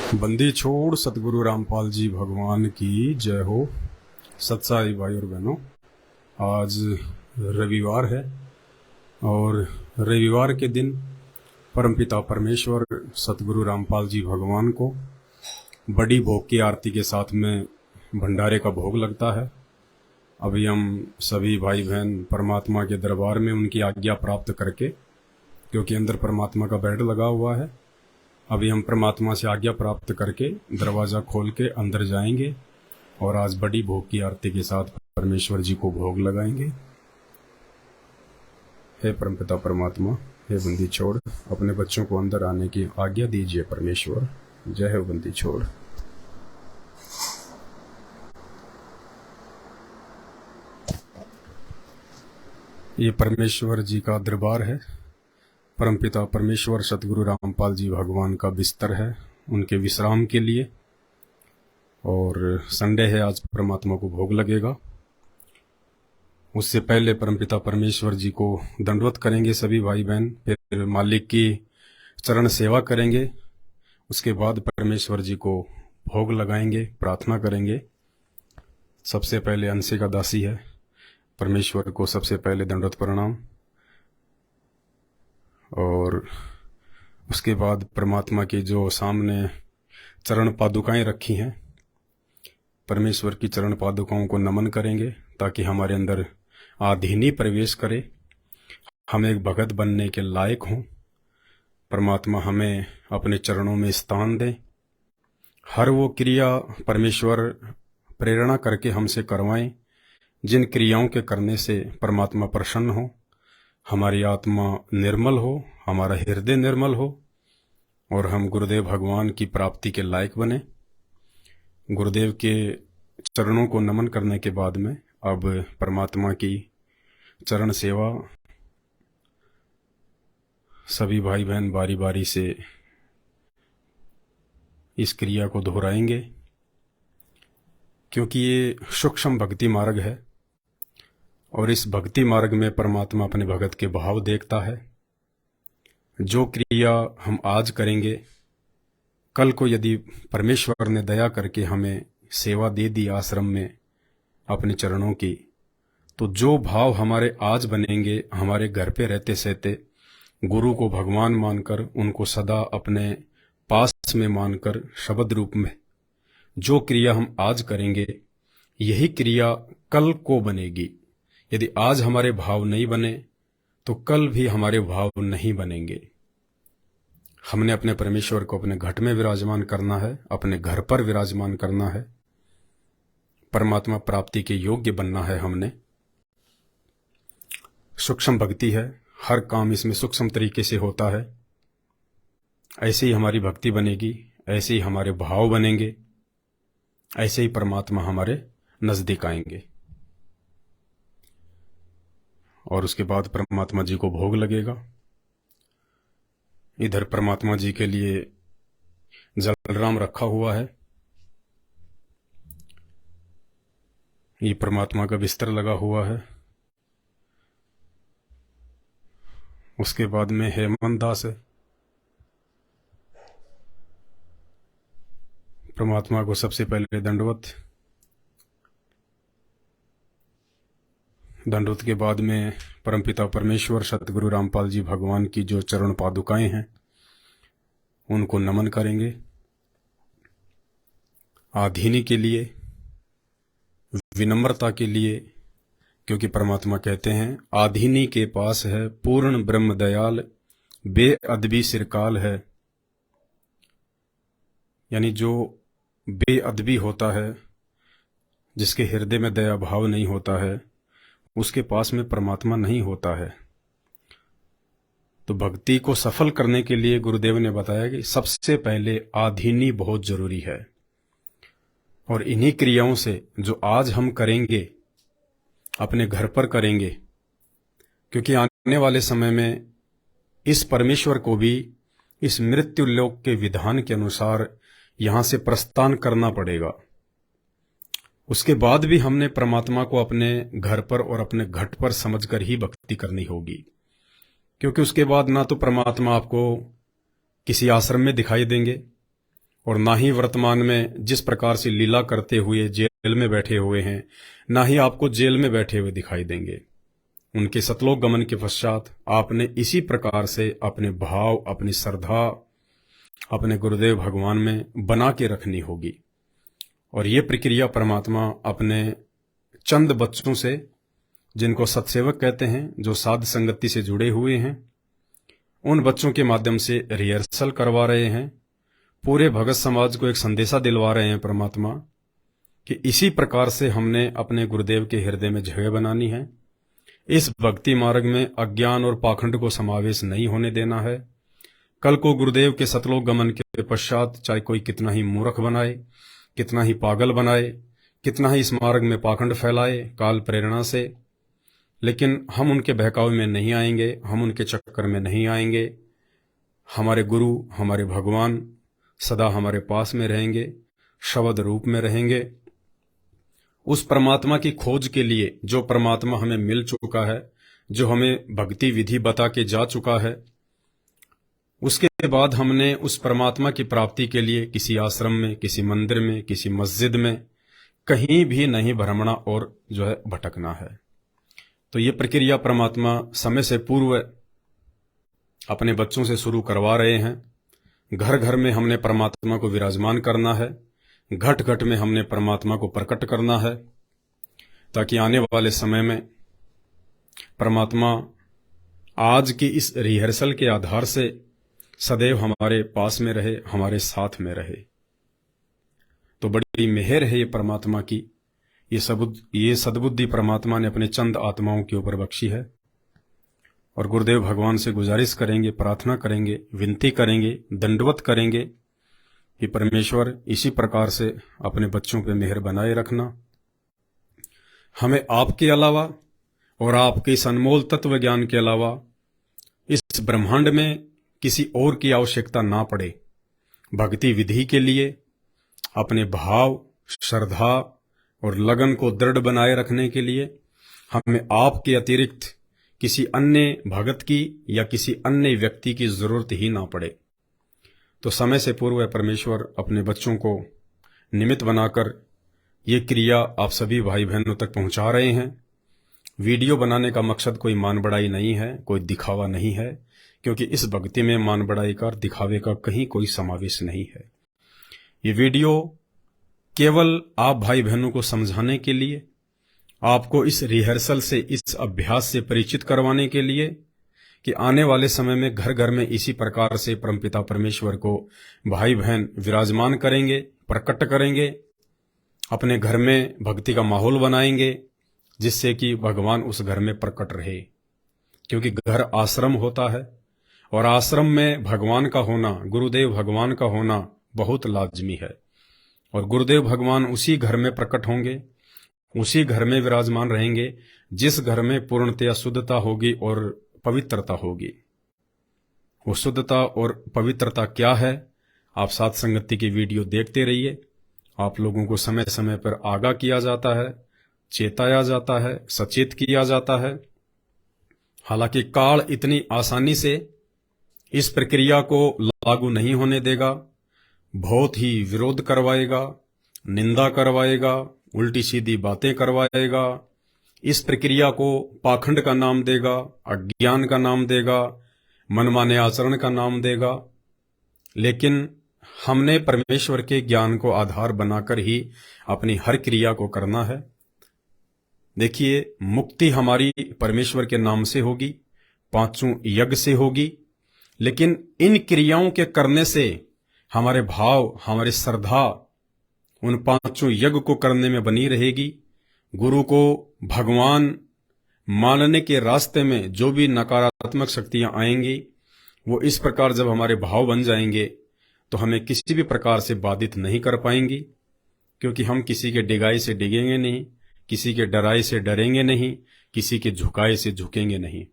बंदी छोड़ सतगुरु रामपाल जी भगवान की जय हो। सत्साई भाई और बहनों, आज रविवार है और रविवार के दिन परमपिता परमेश्वर सतगुरु रामपाल जी भगवान को बड़ी भोग की आरती के साथ में भंडारे का भोग लगता है। अभी हम सभी भाई बहन परमात्मा के दरबार में उनकी आज्ञा प्राप्त करके, क्योंकि अंदर परमात्मा का बेड लगा हुआ है, अभी हम परमात्मा से आज्ञा प्राप्त करके दरवाज़ा खोल के अंदर जाएंगे और आज बड़ी भोग की आरती के साथ परमेश्वर जी को भोग लगाएंगे। हे परमपिता परमात्मा, हे बंदी छोड़, अपने बच्चों को अंदर आने की आज्ञा दीजिए परमेश्वर। जय हो बंदी छोड़। ये परमेश्वर जी का दरबार है। परमपिता परमेश्वर सतगुरु रामपाल जी भगवान का बिस्तर है उनके विश्राम के लिए, और संडे है, आज परमात्मा को भोग लगेगा। उससे पहले परमपिता परमेश्वर जी को दंडवत करेंगे सभी भाई बहन, फिर मालिक की चरण सेवा करेंगे। उसके बाद परमेश्वर जी को भोग लगाएंगे, प्रार्थना करेंगे। सबसे पहले अंशे का दासी है, परमेश्वर को सबसे पहले दंडवत प्रणाम, और उसके बाद परमात्मा की जो सामने चरण पादुकाएं रखी हैं, परमेश्वर की चरण पादुकाओं को नमन करेंगे ताकि हमारे अंदर आधीनी प्रवेश करे, हम एक भगत बनने के लायक हों। परमात्मा हमें अपने चरणों में स्थान दें। हर वो क्रिया परमेश्वर प्रेरणा करके हमसे करवाएं जिन क्रियाओं के करने से परमात्मा प्रसन्न हो, हमारी आत्मा निर्मल हो, हमारा हृदय निर्मल हो और हम गुरुदेव भगवान की प्राप्ति के लायक बने। गुरुदेव के चरणों को नमन करने के बाद में अब परमात्मा की चरण सेवा सभी भाई बहन बारी बारी से इस क्रिया को दोहराएंगे, क्योंकि ये सूक्ष्म भक्ति मार्ग है और इस भक्ति मार्ग में परमात्मा अपने भगत के भाव देखता है। जो क्रिया हम आज करेंगे, कल को यदि परमेश्वर ने दया करके हमें सेवा दे दी आश्रम में अपने चरणों की, तो जो भाव हमारे आज बनेंगे, हमारे घर पे रहते सहते गुरु को भगवान मानकर, उनको सदा अपने पास में मानकर, शब्द रूप में जो क्रिया हम आज करेंगे, यही क्रिया कल को बनेगी। यदि आज हमारे भाव नहीं बने तो कल भी हमारे भाव नहीं बनेंगे। हमने अपने परमेश्वर को अपने घट में विराजमान करना है, अपने घर पर विराजमान करना है, परमात्मा प्राप्ति के योग्य बनना है। हमने सूक्ष्म भक्ति है, हर काम इसमें सूक्ष्म तरीके से होता है। ऐसे ही हमारी भक्ति बनेगी, ऐसे ही हमारे भाव बनेंगे, ऐसे ही परमात्मा हमारे नजदीक आएंगे। और उसके बाद परमात्मा जी को भोग लगेगा। इधर परमात्मा जी के लिए जलराम रखा हुआ है, ये परमात्मा का बिस्तर लगा हुआ है। उसके बाद में हेमंत दास है। परमात्मा को सबसे पहले दंडवत के बाद में परमपिता परमेश्वर सतगुरु रामपाल जी भगवान की जो चरण पादुकाएं हैं उनको नमन करेंगे। आधीनी के लिए, विनम्रता के लिए, क्योंकि परमात्मा कहते हैं आधीनी के पास है पूर्ण ब्रह्म दयाल, बेअदबी सिरकाल है। यानी जो बेअदबी होता है, जिसके हृदय में दया भाव नहीं होता है, उसके पास में परमात्मा नहीं होता है। तो भक्ति को सफल करने के लिए गुरुदेव ने बताया कि सबसे पहले आधीनी बहुत जरूरी है, और इन्हीं क्रियाओं से जो आज हम करेंगे अपने घर पर करेंगे, क्योंकि आने वाले समय में इस परमेश्वर को भी इस मृत्यु लोक के विधान के अनुसार यहां से प्रस्थान करना पड़ेगा। उसके बाद भी हमने परमात्मा को अपने घर पर और अपने घट पर समझकर ही भक्ति करनी होगी, क्योंकि उसके बाद ना तो परमात्मा आपको किसी आश्रम में दिखाई देंगे और ना ही वर्तमान में जिस प्रकार से लीला करते हुए जेल में बैठे हुए हैं, ना ही आपको जेल में बैठे हुए दिखाई देंगे। उनके सतलोक गमन के पश्चात आपने इसी प्रकार से अपने भाव, अपनी श्रद्धा अपने गुरुदेव भगवान में बना के रखनी होगी। और ये प्रक्रिया परमात्मा अपने चंद बच्चों से, जिनको सत्सेवक कहते हैं, जो साध संगति से जुड़े हुए हैं, उन बच्चों के माध्यम से रिहर्सल करवा रहे हैं। पूरे भगत समाज को एक संदेशा दिलवा रहे हैं परमात्मा कि इसी प्रकार से हमने अपने गुरुदेव के हृदय में जगह बनानी है। इस भक्ति मार्ग में अज्ञान और पाखंड को समावेश नहीं होने देना है। कल को गुरुदेव के सतलोक गमन के पश्चात चाहे कोई कितना ही मूर्ख बनाए, कितना ही पागल बनाए, कितना ही इस मार्ग में पाखंड फैलाए काल प्रेरणा से, लेकिन हम उनके बहकावे में नहीं आएंगे, हम उनके चक्कर में नहीं आएंगे। हमारे गुरु, हमारे भगवान सदा हमारे पास में रहेंगे, शब्द रूप में रहेंगे। उस परमात्मा की खोज के लिए, जो परमात्मा हमें मिल चुका है, जो हमें भक्ति विधि बता के जा चुका है, उसके बाद हमने उस परमात्मा की प्राप्ति के लिए किसी आश्रम में, किसी मंदिर में, किसी मस्जिद में कहीं भी नहीं भ्रमणा और जो है भटकना है। तो ये प्रक्रिया परमात्मा समय से पूर्व अपने बच्चों से शुरू करवा रहे हैं। घर घर में हमने परमात्मा को विराजमान करना है, घट घट में हमने परमात्मा को प्रकट करना है, ताकि आने वाले समय में परमात्मा आज की इस रिहर्सल के आधार से सदैव हमारे पास में रहे, हमारे साथ में रहे। तो बड़ी मेहर है ये परमात्मा की, ये सद्बुद्धि परमात्मा ने अपने चंद आत्माओं के ऊपर बख्शी है। और गुरुदेव भगवान से गुजारिश करेंगे, प्रार्थना करेंगे, विनती करेंगे, दंडवत करेंगे कि परमेश्वर इसी प्रकार से अपने बच्चों पे मेहर बनाए रखना। हमें आपके अलावा और आपके इस अनमोल तत्व ज्ञान के अलावा इस ब्रह्मांड में किसी और की आवश्यकता ना पड़े। भक्ति विधि के लिए अपने भाव, श्रद्धा और लगन को दृढ़ बनाए रखने के लिए हमें आपके अतिरिक्त किसी अन्य भगत की या किसी अन्य व्यक्ति की जरूरत ही ना पड़े। तो समय से पूर्व परमेश्वर अपने बच्चों को निमित्त बनाकर ये क्रिया आप सभी भाई बहनों तक पहुंचा रहे हैं। वीडियो बनाने का मकसद कोई मान बढ़ाई नहीं है, कोई दिखावा नहीं है, क्योंकि इस भक्ति में मान बढ़ाई का, दिखावे का कहीं कोई समावेश नहीं है। ये वीडियो केवल आप भाई बहनों को समझाने के लिए, आपको इस रिहर्सल से, इस अभ्यास से परिचित करवाने के लिए कि आने वाले समय में घर घर में इसी प्रकार से परमपिता परमेश्वर को भाई बहन विराजमान करेंगे, प्रकट करेंगे, अपने घर में भक्ति का माहौल बनाएंगे, जिससे कि भगवान उस घर में प्रकट रहे। क्योंकि घर आश्रम होता है और आश्रम में भगवान का होना, गुरुदेव भगवान का होना बहुत लाजमी है। और गुरुदेव भगवान उसी घर में प्रकट होंगे, उसी घर में विराजमान रहेंगे जिस घर में पूर्णतया शुद्धता होगी और पवित्रता होगी। वो शुद्धता और पवित्रता क्या है, आप साथ संगति की वीडियो देखते रहिए। आप लोगों को समय समय पर आगाह किया जाता है, चेताया जाता है, सचेत किया जाता है। हालांकि काल इतनी आसानी से इस प्रक्रिया को लागू नहीं होने देगा, बहुत ही विरोध करवाएगा, निंदा करवाएगा, उल्टी सीधी बातें करवाएगा, इस प्रक्रिया को पाखंड का नाम देगा, अज्ञान का नाम देगा, मनमाने आचरण का नाम देगा। लेकिन हमने परमेश्वर के ज्ञान को आधार बनाकर ही अपनी हर क्रिया को करना है। देखिए, मुक्ति हमारी परमेश्वर के नाम से होगी, पांचों यज्ञ से होगी, लेकिन इन क्रियाओं के करने से हमारे भाव, हमारी श्रद्धा उन पांचों यज्ञ को करने में बनी रहेगी। गुरु को भगवान मानने के रास्ते में जो भी नकारात्मक शक्तियां आएंगी, वो इस प्रकार जब हमारे भाव बन जाएंगे तो हमें किसी भी प्रकार से बाधित नहीं कर पाएंगी, क्योंकि हम किसी के डिगाई से डिगेंगे नहीं, किसी के डराए से डरेंगे नहीं, किसी के झुकाए से झुकेंगे नहीं।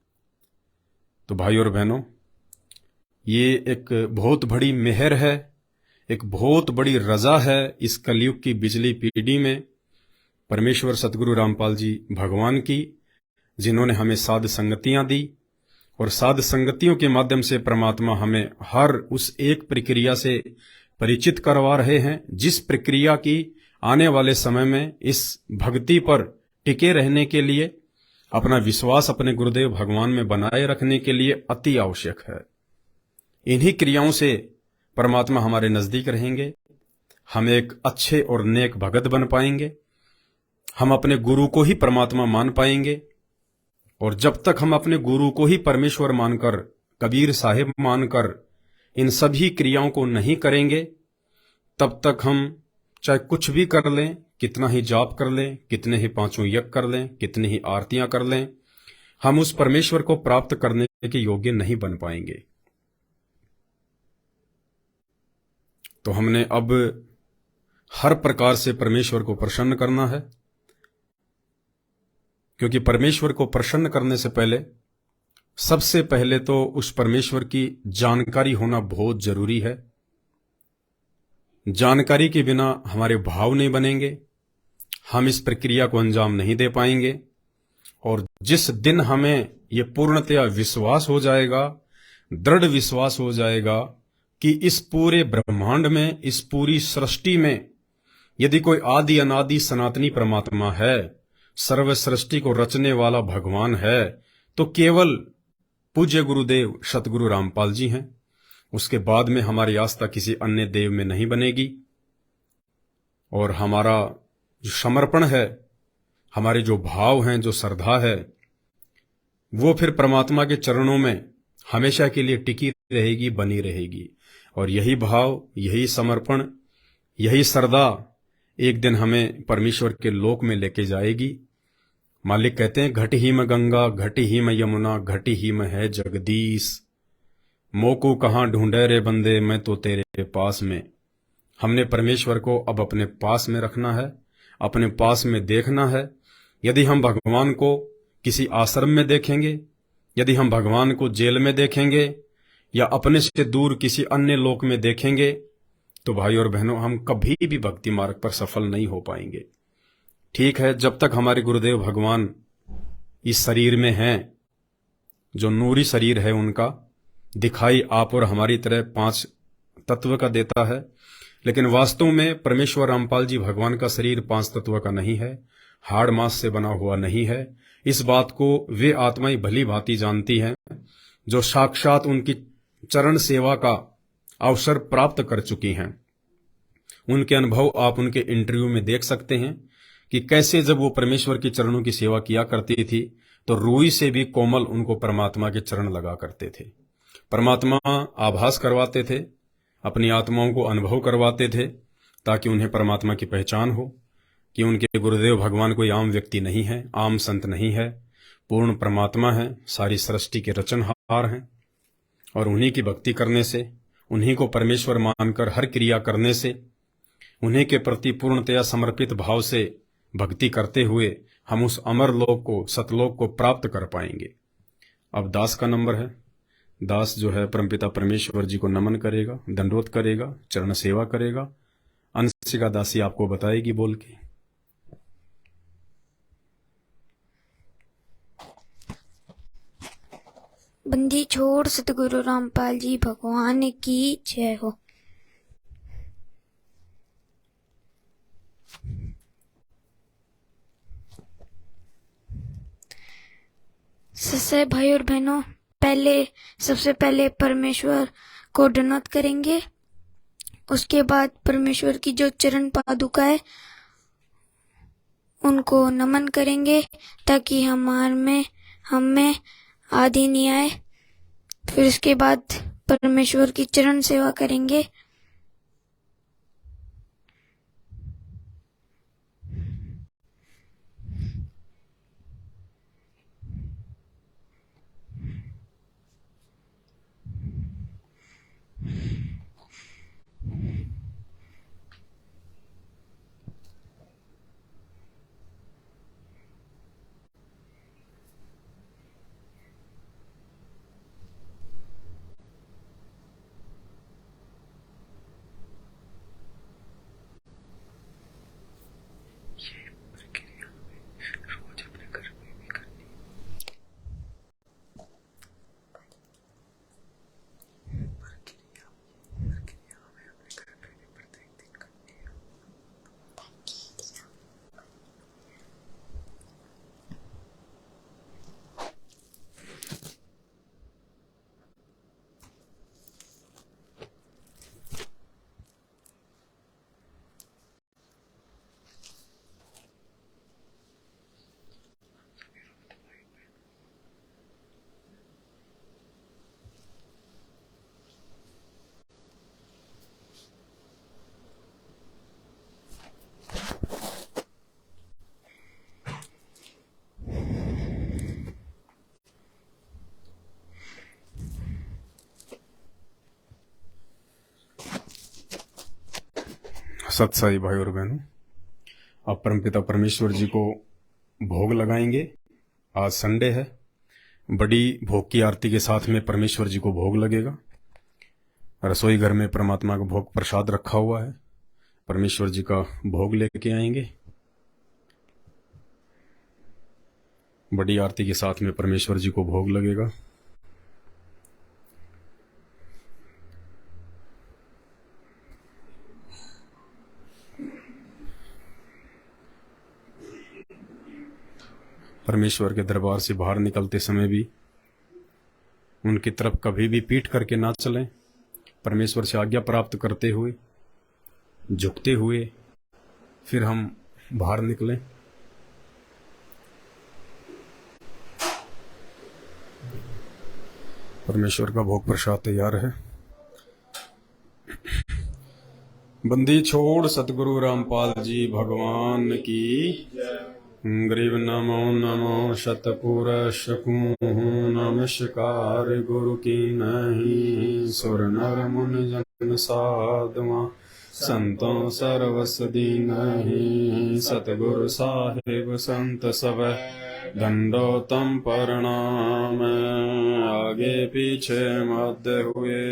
तो भाई और बहनों, ये एक बहुत बड़ी मेहर है, एक बहुत बड़ी रजा है इस कलयुग की बिजली पीढ़ी में परमेश्वर सतगुरु रामपाल जी भगवान की, जिन्होंने हमें साध संगतियां दी। और साध संगतियों के माध्यम से परमात्मा हमें हर उस एक प्रक्रिया से परिचित करवा रहे हैं, जिस प्रक्रिया की आने वाले समय में इस भक्ति पर टिके रहने के लिए, अपना विश्वास अपने गुरुदेव भगवान में बनाए रखने के लिए अति आवश्यक है। इन्हीं क्रियाओं से परमात्मा हमारे नजदीक रहेंगे, हम एक अच्छे और नेक भगत बन पाएंगे, हम अपने गुरु को ही परमात्मा मान पाएंगे। और जब तक हम अपने गुरु को ही परमेश्वर मानकर, कबीर साहिब मानकर इन सभी क्रियाओं को नहीं करेंगे, तब तक हम चाहे कुछ भी कर लें, कितना ही जाप कर लें, कितने ही पांचों यज्ञ कर लें, कितनी ही आरतियां कर लें, हम उस परमेश्वर को प्राप्त करने के योग्य नहीं बन पाएंगे। तो हमने अब हर प्रकार से परमेश्वर को प्रसन्न करना है, क्योंकि परमेश्वर को प्रसन्न करने से पहले सबसे पहले तो उस परमेश्वर की जानकारी होना बहुत जरूरी है। जानकारी के बिना हमारे भाव नहीं बनेंगे, हम इस प्रक्रिया को अंजाम नहीं दे पाएंगे। और जिस दिन हमें ये पूर्णतया विश्वास हो जाएगा, दृढ़ विश्वास हो जाएगा कि इस पूरे ब्रह्मांड में, इस पूरी सृष्टि में यदि कोई आदि अनादि सनातनी परमात्मा है, सर्व सृष्टि को रचने वाला भगवान है, तो केवल पूज्य गुरुदेव सतगुरु रामपाल जी हैं। उसके बाद में हमारी आस्था किसी अन्य देव में नहीं बनेगी। और हमारा जो समर्पण है, हमारे जो भाव हैं, जो श्रद्धा है, वो फिर परमात्मा के चरणों में हमेशा के लिए टिकी रहेगी, बनी रहेगी। और यही भाव, यही समर्पण, यही श्रद्धा एक दिन हमें परमेश्वर के लोक में लेके जाएगी। मालिक कहते हैं, घट ही में गंगा, घट ही में यमुना, घट ही में है जगदीश, मोको कहाँ ढूंढे रे बंदे, मैं तो तेरे पास में। हमने परमेश्वर को अब अपने पास में रखना है, अपने पास में देखना है। यदि हम भगवान को किसी आश्रम में देखेंगे, यदि हम भगवान को जेल में देखेंगे, या अपने से दूर किसी अन्य लोक में देखेंगे, तो भाई और बहनों, हम कभी भी भक्ति मार्ग पर सफल नहीं हो पाएंगे। ठीक है, जब तक हमारे गुरुदेव भगवान इस शरीर में हैं, जो नूरी शरीर है उनका, दिखाई आप और हमारी तरह 5 तत्व का देता है, लेकिन वास्तव में परमेश्वर रामपाल जी भगवान का शरीर 5 तत्व का नहीं है, हाड़ मांस से बना हुआ नहीं है। इस बात को वे आत्माएं भली भांति जानती हैं जो साक्षात उनकी चरण सेवा का अवसर प्राप्त कर चुकी हैं। उनके अनुभव आप उनके इंटरव्यू में देख सकते हैं कि कैसे जब वो परमेश्वर की चरणों की सेवा किया करती थी, तो रूई से भी कोमल उनको परमात्मा के चरण लगा करते थे। परमात्मा आभास करवाते थे, अपनी आत्माओं को अनुभव करवाते थे, ताकि उन्हें परमात्मा की पहचान हो कि उनके गुरुदेव भगवान कोई आम व्यक्ति नहीं है, आम संत नहीं है, पूर्ण परमात्मा है, सारी सृष्टि के रचनहार हैं। और उन्हीं की भक्ति करने से, उन्हीं को परमेश्वर मानकर हर क्रिया करने से, उन्हीं के प्रति पूर्णतया समर्पित भाव से भक्ति करते हुए हम उस अमर लोक को, सतलोक को प्राप्त कर पाएंगे। अब दास का नंबर है। दास जो है परमपिता परमेश्वर जी को नमन करेगा, दंडोत करेगा, चरण सेवा करेगा। अंशिका दासी आपको बताएगी बोल के। बंदी छोड़ सतगुरु रामपाल जी भगवान की जय हो। सच्चे भाई और बहनों, सबसे पहले परमेश्वर को दंडवत करेंगे। उसके बाद परमेश्वर की जो चरण पादुका है उनको नमन करेंगे, ताकि हमें आदि नहीं आए। फिर उसके बाद परमेश्वर की चरण सेवा करेंगे। सत्साई भाई और बहनों, आप परमपिता परमेश्वर जी को भोग लगाएंगे। आज संडे है, बड़ी भोग की आरती के साथ में परमेश्वर जी को भोग लगेगा। रसोई घर में परमात्मा का भोग प्रसाद रखा हुआ है, परमेश्वर जी का भोग लेके आएंगे। बड़ी आरती के साथ में परमेश्वर जी को भोग लगेगा। परमेश्वर के दरबार से बाहर निकलते समय भी उनकी तरफ कभी भी पीठ करके ना चलें। परमेश्वर से आज्ञा प्राप्त करते हुए, झुकते हुए फिर हम बाहर निकलें। परमेश्वर का भोग प्रसाद तैयार है। बंदी छोड़ सतगुरु रामपाल जी भगवान की। गरीब नमो नमो शतपुरुष नमस्कार गुरु की नहीं। सुर नर मुनि जन साधुआ संतों सर्वसदी नहीं। सतगुरु साहिब संत सब दंडोतम प्रणाम। आगे पीछे मध्य हुए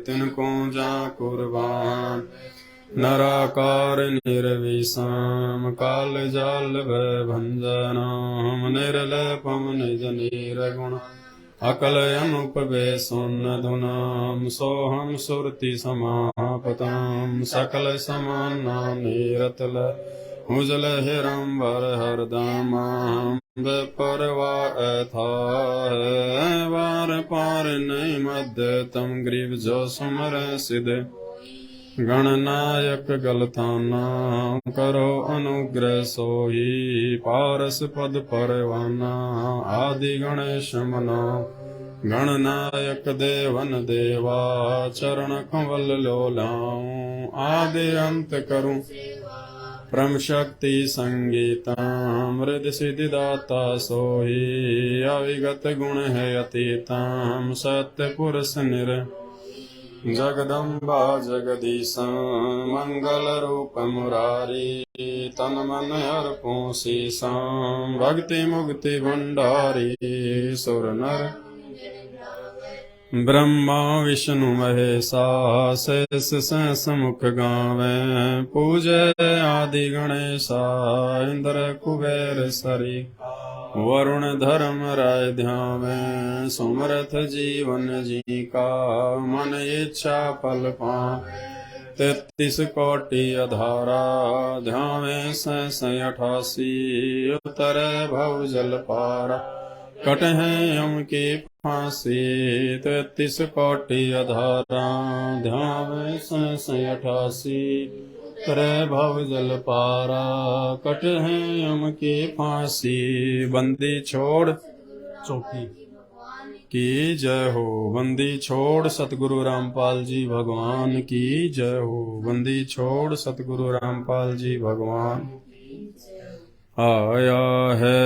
तिनको जा कुर्बान। नराकार निर्विषम काल जाल भय भंजनाम। निर्लेपम निज निर्गुण अकल अनुपवे सुन धुनाम। सोहम सुरति समापताम सकल समाना निरतल। उजल हिरंबर हरदमाम परवा था वार पार नहीं मध्य तम ग्रीव जो सुमर सिद्ध। गणनायक गलथाना करो अनुग्रह सोही। पारस पद परवाना आदि गणेश मना। गणनायक देवन देवा चरण कमल लोलाऊं। आदि अंत करूं परम शक्ति संगीताम। हृदय सिद्धि दाता सोही अविगत गुण है अतीताम। सत्य पुरुष निर जगदम्बा जगदीशा मंगल रूप मुरारी। तन मन अर्पों सीसाम भक्ति मुक्ति भंडारी। सुर नर ब्रह्मा विष्णु महेशा शेष सहस मुख गावे। पूजे आदि गणेशा इंद्र कुबेर सरी। वरुण धर्म राय ध्यावे सुमरथ जीवन जी का। मन इच्छा फल पा 33 कोटि अधारा। ध्यावे 88 उतर भव जल पारा। कट है यम की फांसी 33 कोटि अधारा। ध्यावे 88 करे भव जल पारा। कट है यम की फांसी। बंदी छोड़ चौकी की जय हो। बंदी छोड़ सतगुरु रामपाल जी भगवान की जय हो। बंदी छोड़ सतगुरु रामपाल जी भगवान। आया है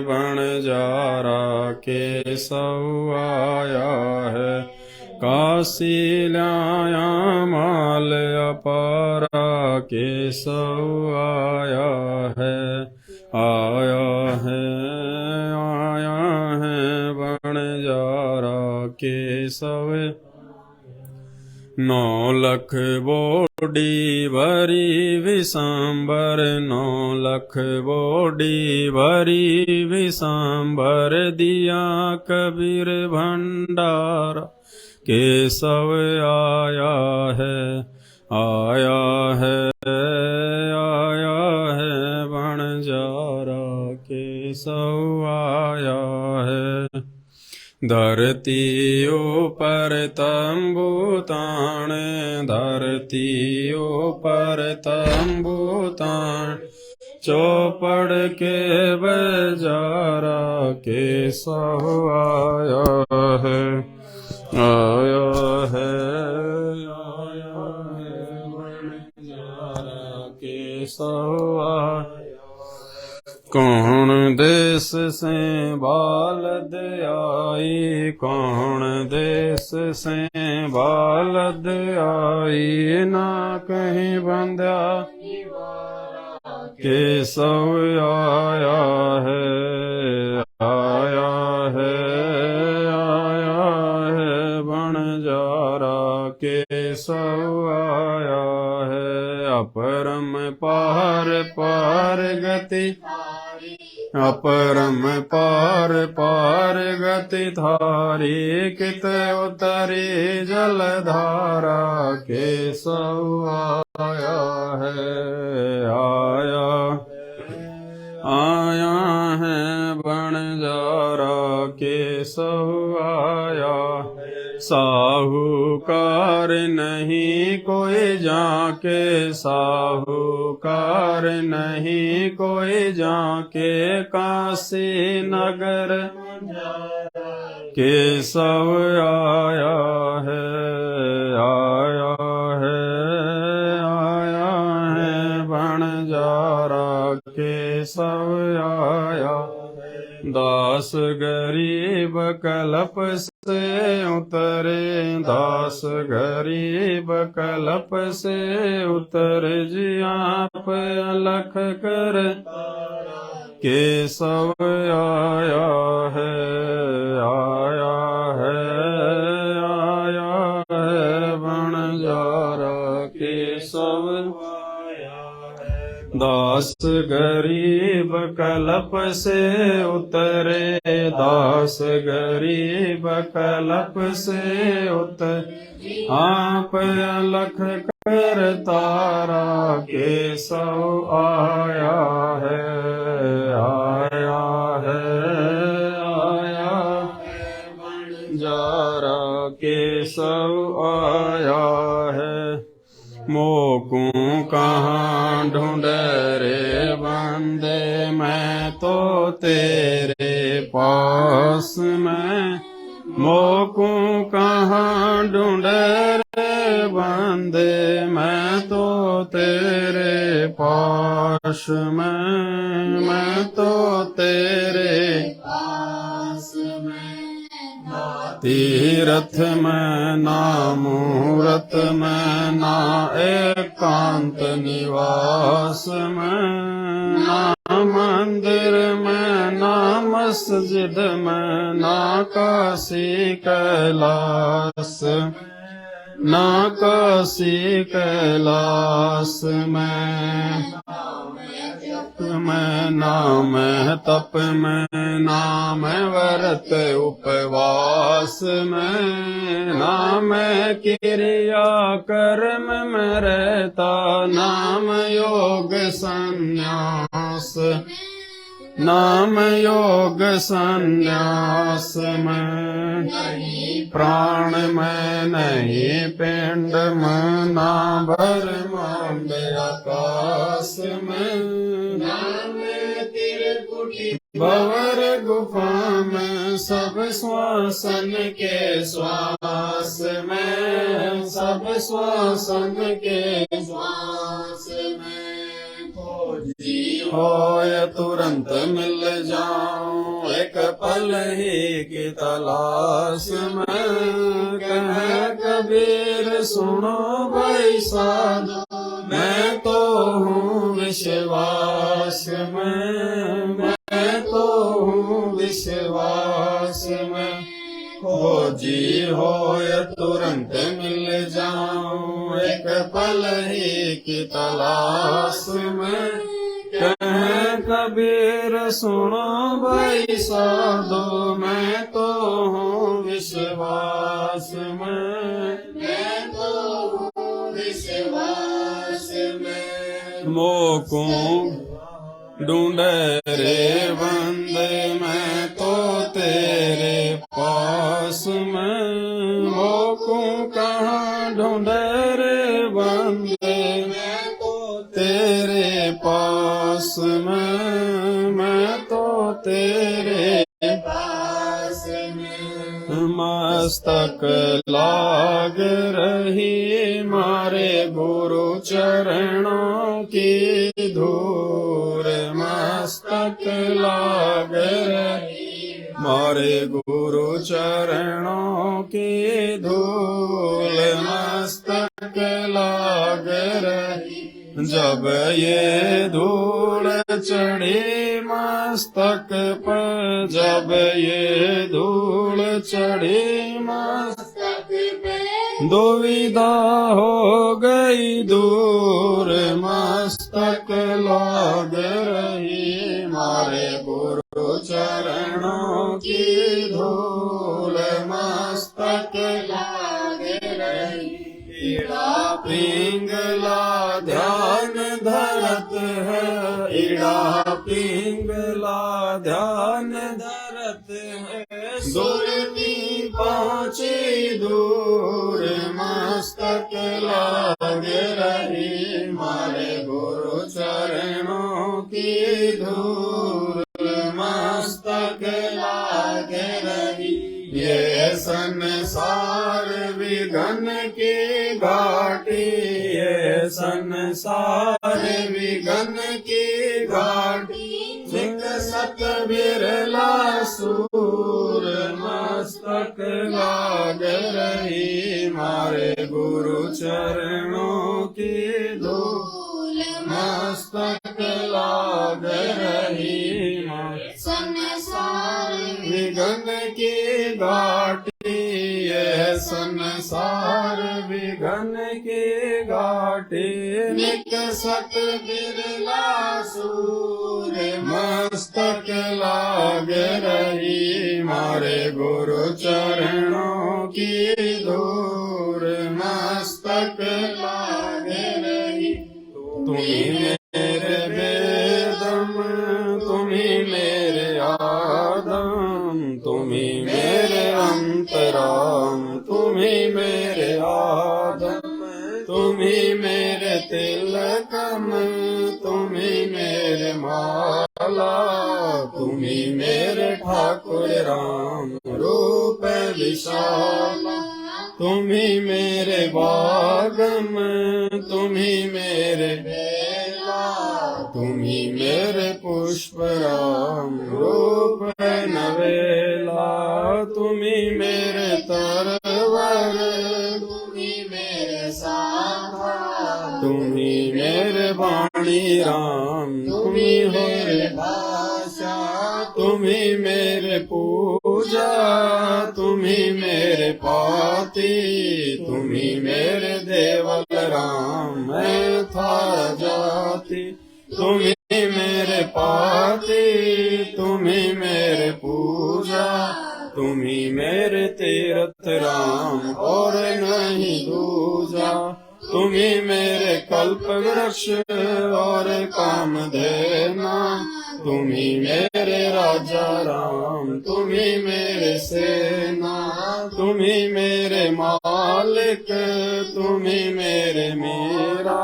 बणजारा के सौ आया है। काशी लाया माल अपारा के सौ आया है। आया है बणजारा के सौ। 9 लख बोडी भरी विसांबर। 9 लख बोडी भरी विसांबर। दिया कबीर भंडारा के सव आया है। आया है बणजारा के सव आया है। धरती ऊपर तंबू ताने। धरती ऊपर तंबू तान। चौपड़ के बजारा के सव आया है। आया है बणजारा के सव। कौन देश से बालद आई, कौन देश से बालद आई, ना कहीं बंध्या केशव आया है, आया है, आया है बणजारा केशव आया है। अपरम पार पार गति, अपरम पार पार गति थारी, कित उतरी जलधारा केशव आया है, आया आया है बणजारा केशव आया। साहूकार नहीं कोई जाके, साहूकार नहीं कोई जाके, काशी नगर केशव आया है, आया है, आया है बणजारा केशव आया। दास गरीब कलप से उतरे, दास गरीब कलप से उतर, जी आप अलख कर केशव आया है, आया है, आया है बणजारा केशव। दास गरीब कलप से उतरे, दास गरीब कलप से उतर, आप अलख कर तारा केशव आया है, आया है, आया बणजारा केशव आया है। मोकू कहाँ ढूंढ रे बंदे, मैं तो तेरे पास में, मोकू कहाँ ढूंढ रे बंदे, मैं तो तेरे पास में, मैं तो तेरे पास में। तीरथ में ना मूरत में, ना एकांत निवास में, ना मंदिर में, ना मस्जिद में, ना काशी कैलाश, ना काशी कैलाश में, में ना मैं तप में, ना मैं व्रत उपवास में, ना मैं क्रिया कर्म में रहता, नाम योग संन्यास, नाम योग संन्यास में। प्राण में नहीं पिंड में, ना भरमांड आकाश में, भंवर गुफा में, सब श्वासन के श्वास में, सब श्वासन के श्वास में। होय तुरंत मिल जाऊं एक पल ही की तलाश में, कह कबीर सुनो भाई साधो, मैं तो हूँ विश्वास में, मैं तो हूँ विश्वास में। खोजी होय तुरंत मिल जाऊं एक पल ही की तलाश में, कह कबीर सुनो भाई साधो, मैं तो हूँ विश्वास में, मैं तो हूँ विश्वास में। मोकू ढूंढे रे बंदे, मैं तो तेरे पास में, मोकू कहाँ ढूंढे रे बंदे, मैं तो तेरे पास में, मैं तो तेरे पास में। मस्तक लाग रही मारे गुरु चरणों की धूल, मस्तक लाग रही मारे गुरु चरणों की धूल मस्तक लाग रही जब ये धूल चढ़ी मस्तक पर जब ये धूल चढ़ी मस्तक पे दुविधा हो गई दूर मस्तक लाग रही मारे गुरु चरणों की धूल मस्तक लाग रही इड़ा पिंगला ध्यान धरत है इड़ा पिंगला ध्यान धरत है सुरती पहुँची दूर मस्तक लाग रही मारे गुरु चरणों की धूल मस्तक लाग रही ये संसार विघन की घाटी ये संसार विघन की घाटी सत बिरला सूर मस्तक लाग रही मारे गुरु चरणों की धूल मस्तक लाग रही संसार विघन की घाटी ये संसार विघन की घाटी निकसत बिरला सूर मस्तक लाग रही मारे गुरु चरणों की धूल मस्तक लाग रही तुम्ही मेरे वेदम तुम्ही मेरे आदम तुम्ही मेरे अंतराम तुम्ही मेरे आदम तुम्ही मेरे तिलकम तुम्ही मेरे माला तुम्ही मेरे ठाकुर राम रूप विशाल तुम्ही मेरे बागम तुम्ही मेरे बेला तुम्ही मेरे पुष्प राम रूप नवेला तुम्ही मेरे तरवर तुम्ही मेरे साधा तुम्ही मेरे वाणी राम तुम्ही हो भाषा तुम्ही मेरे पूजा तुम्ही मेरे पाती तुम्ही मेरे देवल राम मैं थारा जाति तुम्ही मेरे पाती तुम्ही मेरे पूजा तुम्ही मेरे तीर्थ राम और नहीं दूजा तुम्ही मेरे कल्प वृक्ष और काम देना तुम्ही मेरे राजा राम तुम्ही मेरे सेना तुम्ही मेरे मालिक तुम्ही मेरे मीरा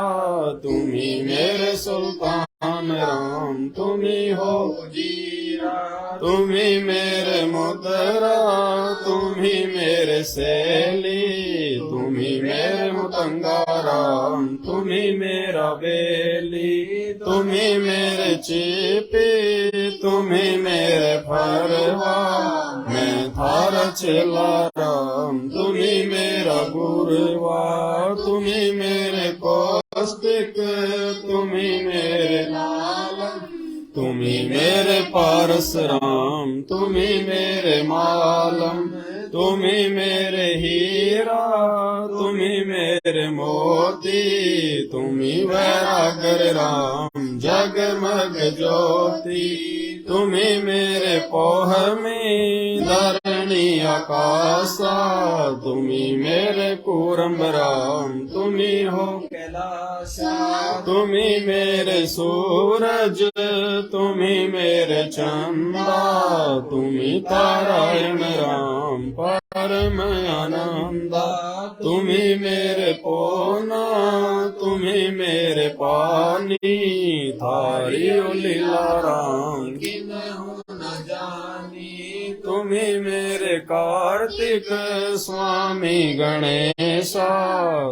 तुम्ही मेरे सुल्तान राम तुम्ही हो जीरा तुम्ही मेरे मुद्रा तुम्ही मेरे सैली तुम्ही मेरे मुतंगा राम तुम्ही मेरा बेली तुम्ही मेरे चीपी तुम्ही मेरे फरवा मैं थारा चेला राम तुम्ही मेरा गुरुवा तुम्ही मेरे कौस्तिक तुम्ही मेरे लालम तुम्ही मेरे पारस राम तुम्ही मेरे मालम तुम्ही मेरे हीरा तुम्ही मेरे मोती तुम्ही वैरागर राम जगमग ज्योति तुम्ही मेरे पोह में धरणी आकाशा तुम्ही मेरे पूरम राम तुम्ही हो कैलाशा तुम्ही मेरे सूरज तुम्ही मेरे चंदा तुम्ही तारायण राम परम आनंदा तुम्ही मेरे पोना तुम्ही मेरे पानी थारी लीला राम की न जानी तुम्ही मेरे कार्तिक स्वामी गणेशा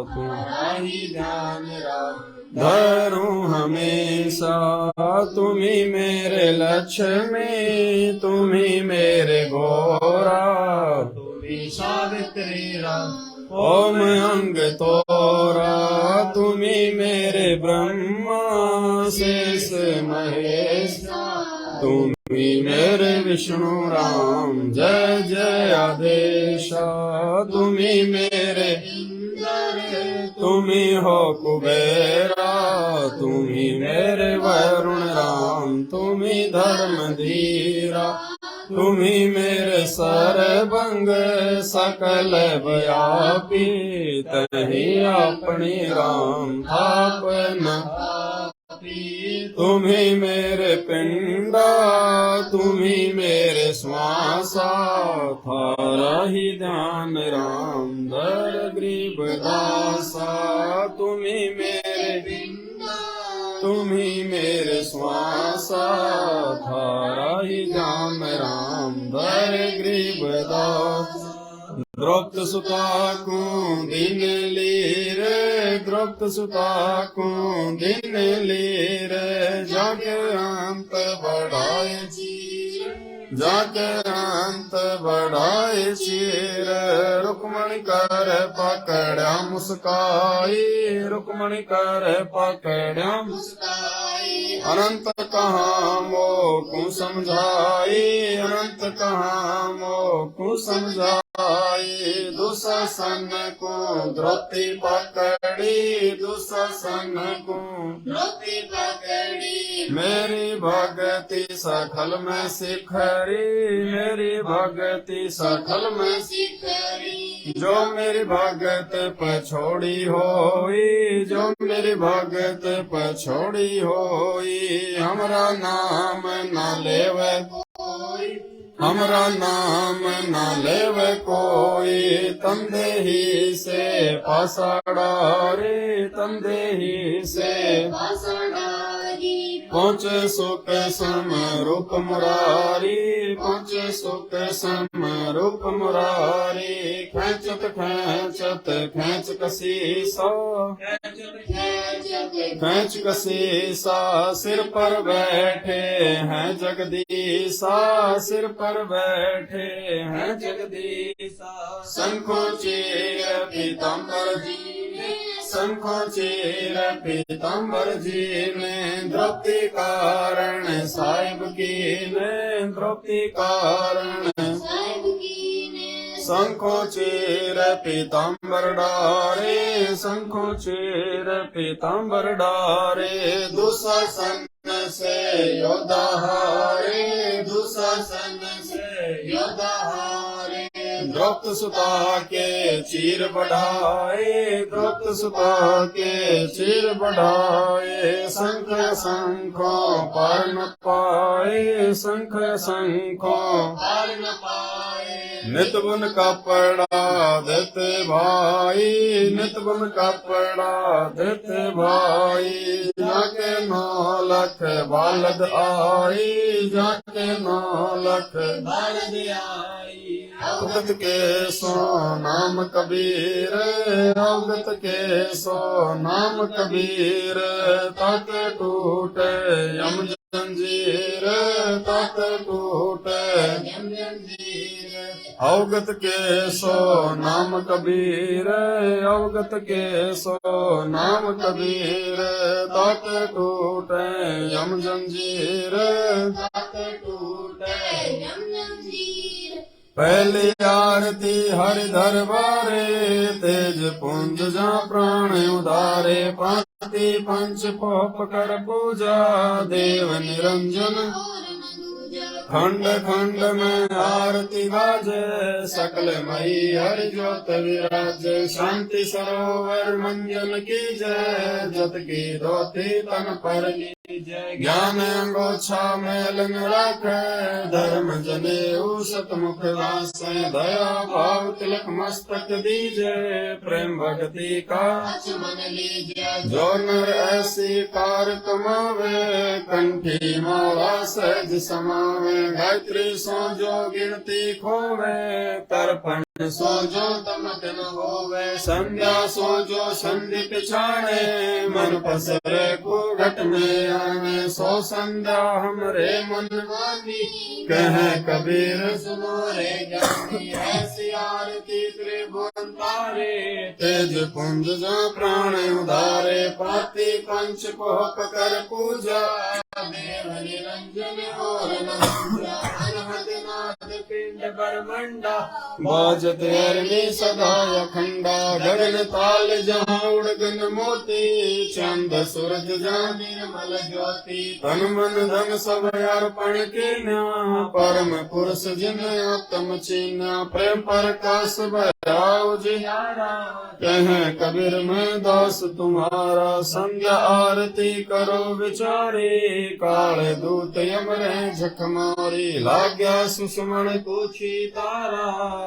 तुम्हारा ही ध्यान राम धरूं हमेशा। तुम्ही मेरे लक्ष्मी, तुम्ही मेरे गोरा, तुम्ही सावित्री राम, ओम अंग तोरा। तुम्ही मेरे ब्रह्मा शेष महेश, तुम्ही मेरे विष्णु राम, जय जय आदेशा। तुम्ही मेरे तुम्ही हो कुबेरा, तुम्ही मेरे वरुण राम, तुम्ही धर्म धीरा। तुम्ही मेरे सरबंग सकल व्यापी, तही अपनी राम थापना। तुम्ही मेरे पिंडा, तुम्ही मेरे श्वासा, थारा ही ध्यान राम धर गरीब दासा। तुम्ही मेरे पिंडा, तुम्ही मेरे श्वासा, थारा ही ध्यान राम धर गरीब दासा। द्रौपद सुता को दिन लीर, द्रौपद सुता को दिन लीर, जाके अंत बढ़ाए चीर, जाके अंत बढ़ाए चीर। रुक्मणी कर पकड़ा मुस्काई, रुक्मणी कर पकड़ा मुस्काई। अनंत कहाँ मोको समझाई, अनंत कहाँ मोको समझाई। दुशासन को द्रौपदी पकड़ी, दुशासन को द्रौपदी पकड़ी। मेरी भगति सकल में सिखरी, मेरी भगति सकल में सिखरी। जो मेरी भगत पछोड़ी होई, जो मेरी भगत पछोड़ी होई। हमरा नाम न लेवे कोई, हमरा नाम न लेवे कोई। तंदे ही से पासड़ा रे, तंदे ही से पहुँचे सुख सम रूप मुरारी, पहुँचे सुख सम रूप मुरारी। खेचत खेचत खेच कसीसा, खेच कसीसा। सिर पर बैठे हैं जगदीसा, सिर पर बैठे हैं जगदीसा। शंखो चीर पीताम्बर जी ने, शंखो चीर पीताम्बर जी ने। द्रौपदी कारण साहिब की ने, द्रौपदी कारण साहिब की ने। शंखो चीर पीताम्बर डारे, शंखो चीर पीताम्बर डारे। दुशासन से योद्धा हारे, दुशासन से योद्धा हारे। द्रौपद सुता के चीर बढ़ाए, द्रौपद सुता के चीर बढ़ाए। शंख शंखों पार न पाए, शंख शंखों पार न पाए। नित बुन कपड़ा देते भाई, नित बुन कपड़ा देते भाई। जाके 9 लाख बालद आई, जाके 9 लाख बालद आई। अवगत के सो नाम कबीर, अवगत के सो नाम कबीर। तक टूटे यम जंजीर, तक टूटे यम जंजीर। अवगत के सो नाम कबीर, अवगत के सो नाम कबीर। तक टूटे यम जंजीर, तक टूटे यम जंजीर। पहली आरती हरि दरबारे, तेज पुंज जा प्राण उदारे। पाती पंच पोप कर पूजा, देव निरंजन खंड खंड में आरती बाजे। सकल मई हरि ज्योत विराज, शांति सरोवर मंजन की जय। जत की धोती तन पर की जय। ज्ञान अंगोछा मेल न राखे, धर्म जनेऊ सतमुख वासे। दया भाव तिलक मस्तक दीजे, प्रेम भक्ति का मन लीजे। जो नर ऐसी कार कमावे, कंठी माला सहज समावे। गायत्री सो जो गिनती खोवे, तर्पण सो जो तम तिन होवे, संध्या सो जो संधि पिछाड़े, मन पसरे को घट में आवे, सो संध्या हमरे मन मानी, कहे कबीर सुनो रे ज्ञानी, ऐसी आरती त्रिभुवन तारे, तेज पुंज जो प्राण उदारे, पाती पंच पोप कर पूजा, देव निरंजन और अनहद नाद पिंड बरमंडा, बाजत अरणी सदा अखंडा, गगन ताल जहाँ उड़गन मोती, चंद सूरज जहाँ निर्मल ज्योति, तन मन धन सब अर्पण कीन्या, परम पुरुष जिन उत्तम चीन्या, प्रेम प्रकाश भया उजियारा, कहे कबीर मैं दास तुम्हारा, संध्या आरती करो विचारे, काले दूत यमरे झक मारी, लाग्या सुषमण पूछी तारा,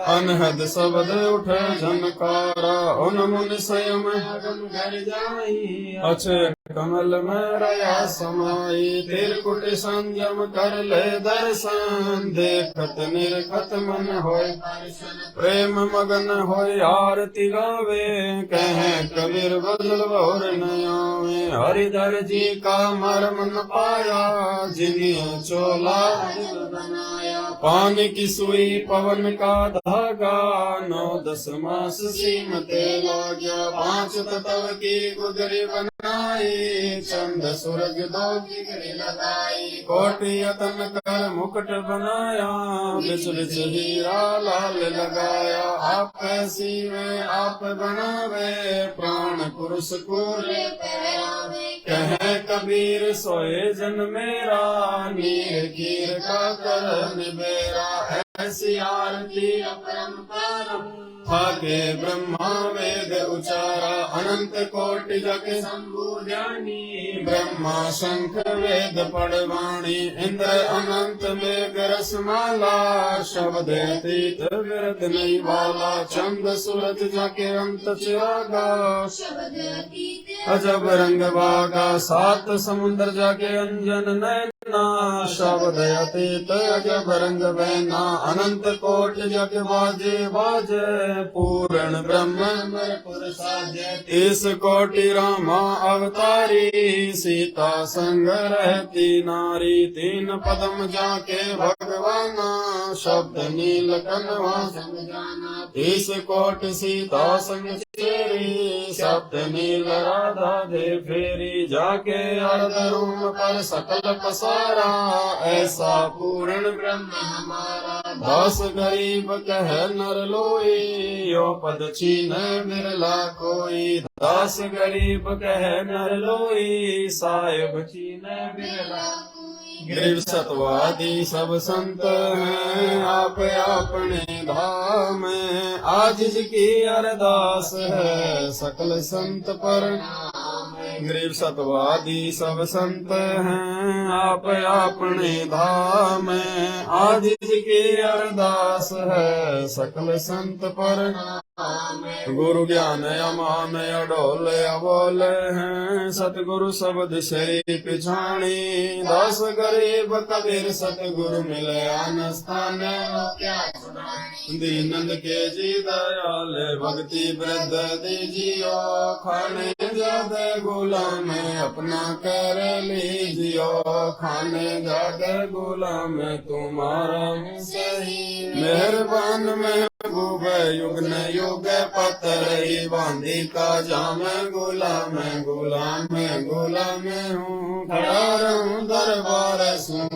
अनहद शब्द उठे झनकारा, उन मुन स्वयं हगम घर जाई, अक्षय कमल में रया समाई, तिरकुट संयम कर ले दर्शन, देखत निरखत मन होय, प्रेम मगन होय आरती गावे, कहे कबीर बदल और नयावे, हरिधर जी का मर्म न पाया, जिन्हें चोला बनाया, पानी की सुई पवन का धागा, 9-10 मास सीमते लाग्या, 5 तत्व की गुदरी बनाई, चंद सूरज 2 बिगड़ी लगाई, कोटि यतन कर मुकुट बनाया, बिच बिच हीरा लाल लगाया, आप सीवे आप बनावे, प्राण पुरुष को कहे कबीर सोए जन मेरा, नीर कीर का कर निबेरा, ऐसी आरती अपरंपार, थाके ब्रह्मा वेद उचारा, अनंत कोटि जग शंभु ज्ञानी, ब्रह्मा शंख वेद पड़वाणी, इंद्र अनंत मेघ रसमाला, शब्द अतीत विरत नहीं वाला, चंद सूरज जाके अंत चिरागा, अजब रंग बागा, 7 समुद्र जाके अंजन नैना, शब्द अतीत अजब रंग बहना, अनंत कोटि जग बाजे बाजे, पूर्ण ब्रह्म पुरुषाजय, 30 कोटि रामा अवतारी, सीता संग रहती नारी, 3 पदम जाके भगवाना, शब्द नील कनवा समझाना, 30 कोटि सीता संग चेरी, शब्द नील राधा दे फेरी, जाके अर्ध रूम पर सकल पसारा, ऐसा पूर्ण ब्रह्म हमारा, 10 गरीब कह नर लोई, यो पद छीन बिरला कोई, 10 गरीब कह नर लोई, साहिब छीन बिरला कोई, गरीब सतवादी सब संत हैं, आप अपने धाम, आजिज की अरदास है, सकल संत पर गरीब सतवादी सब संत हैं, आप अपने धाम, आजिज की अरदास है, सकल संत पर गुरु ज्ञान अमान अडोल अबोल हैं, सतगुरु शब्द शरी पिछाणी, 10 गरीब कबीर सतगुरु मिले अनस्थान, दीनंद के जी दयाल भक्ति वृद्ध दीजियो, खाने ज्यादा गुलाम अपना कर लीजियो, खाने ज्यादा गुलाम तुम्हारा सही, मेहरबान महबूब युग न युग पतरही, बांधी का जाम गुलाम गुलाम गुलाम हूँ, खड़ा रहूं दरबार सू,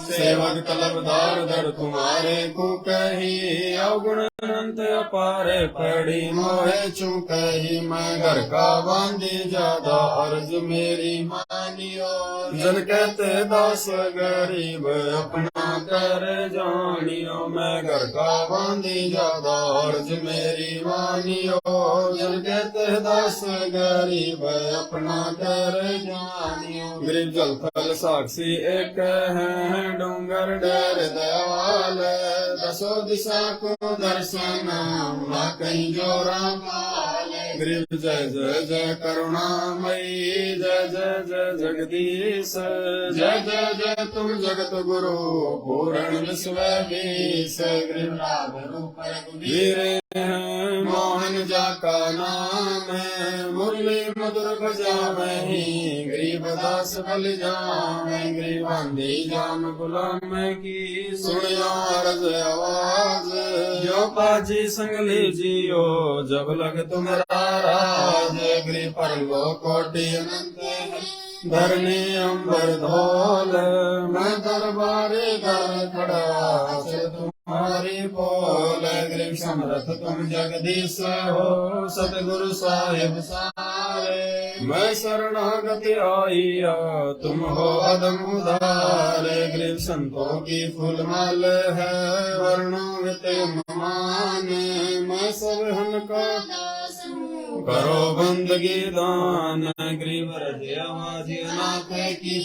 सेवक तलबदार दर तुम्हारे को कही, अवगुण अनंत अपारे पड़ी मोहे चुकही, मैं घर का बांधी ज्यादा अर्ज मेरी मानियो, जन कहते 10 गरीब अपना कर जानियो, मैं घर का बांधी ज्यादा अर्ज मेरी मानियो, जन कहते 10 गरीब अपना कर जानियो, गरीब जल थल साक्षी एक है, डूंगर डर दयाल, 10 दिशा को दर्शन ना कहीं जो राम, गरीब जय जय जय करुणामयी, जय जय जय जगदीश, जय जय जय तुम जगत गुरु पूर्ण विश्व बीस। नाम रूप वीर हैं मोहन जा का नाम है, मुरली मधुर बजावही, गरीब दास बल जावे, गरीबांधी जाम गुलाम की, सुनियो अर्ज आवाज, जो पाजी संग लीजियो, जब लग तुम्हारा राज, गरीब पर लो कोटि अनंत धरनी अंबर धोल, मैं दरबारी कर खड़ा, से तुम्हारी बोल, गरीब समरथ तुम जगदीश हो, सतगुरु साहिब सारे, मैं शरणागति आईया, तुम हो अदम उदार, गरीब संतों की फूलमाल है, वर्णों मान, मैं सब हन का करो बंदगी दान, गरीब हृदय नाथ की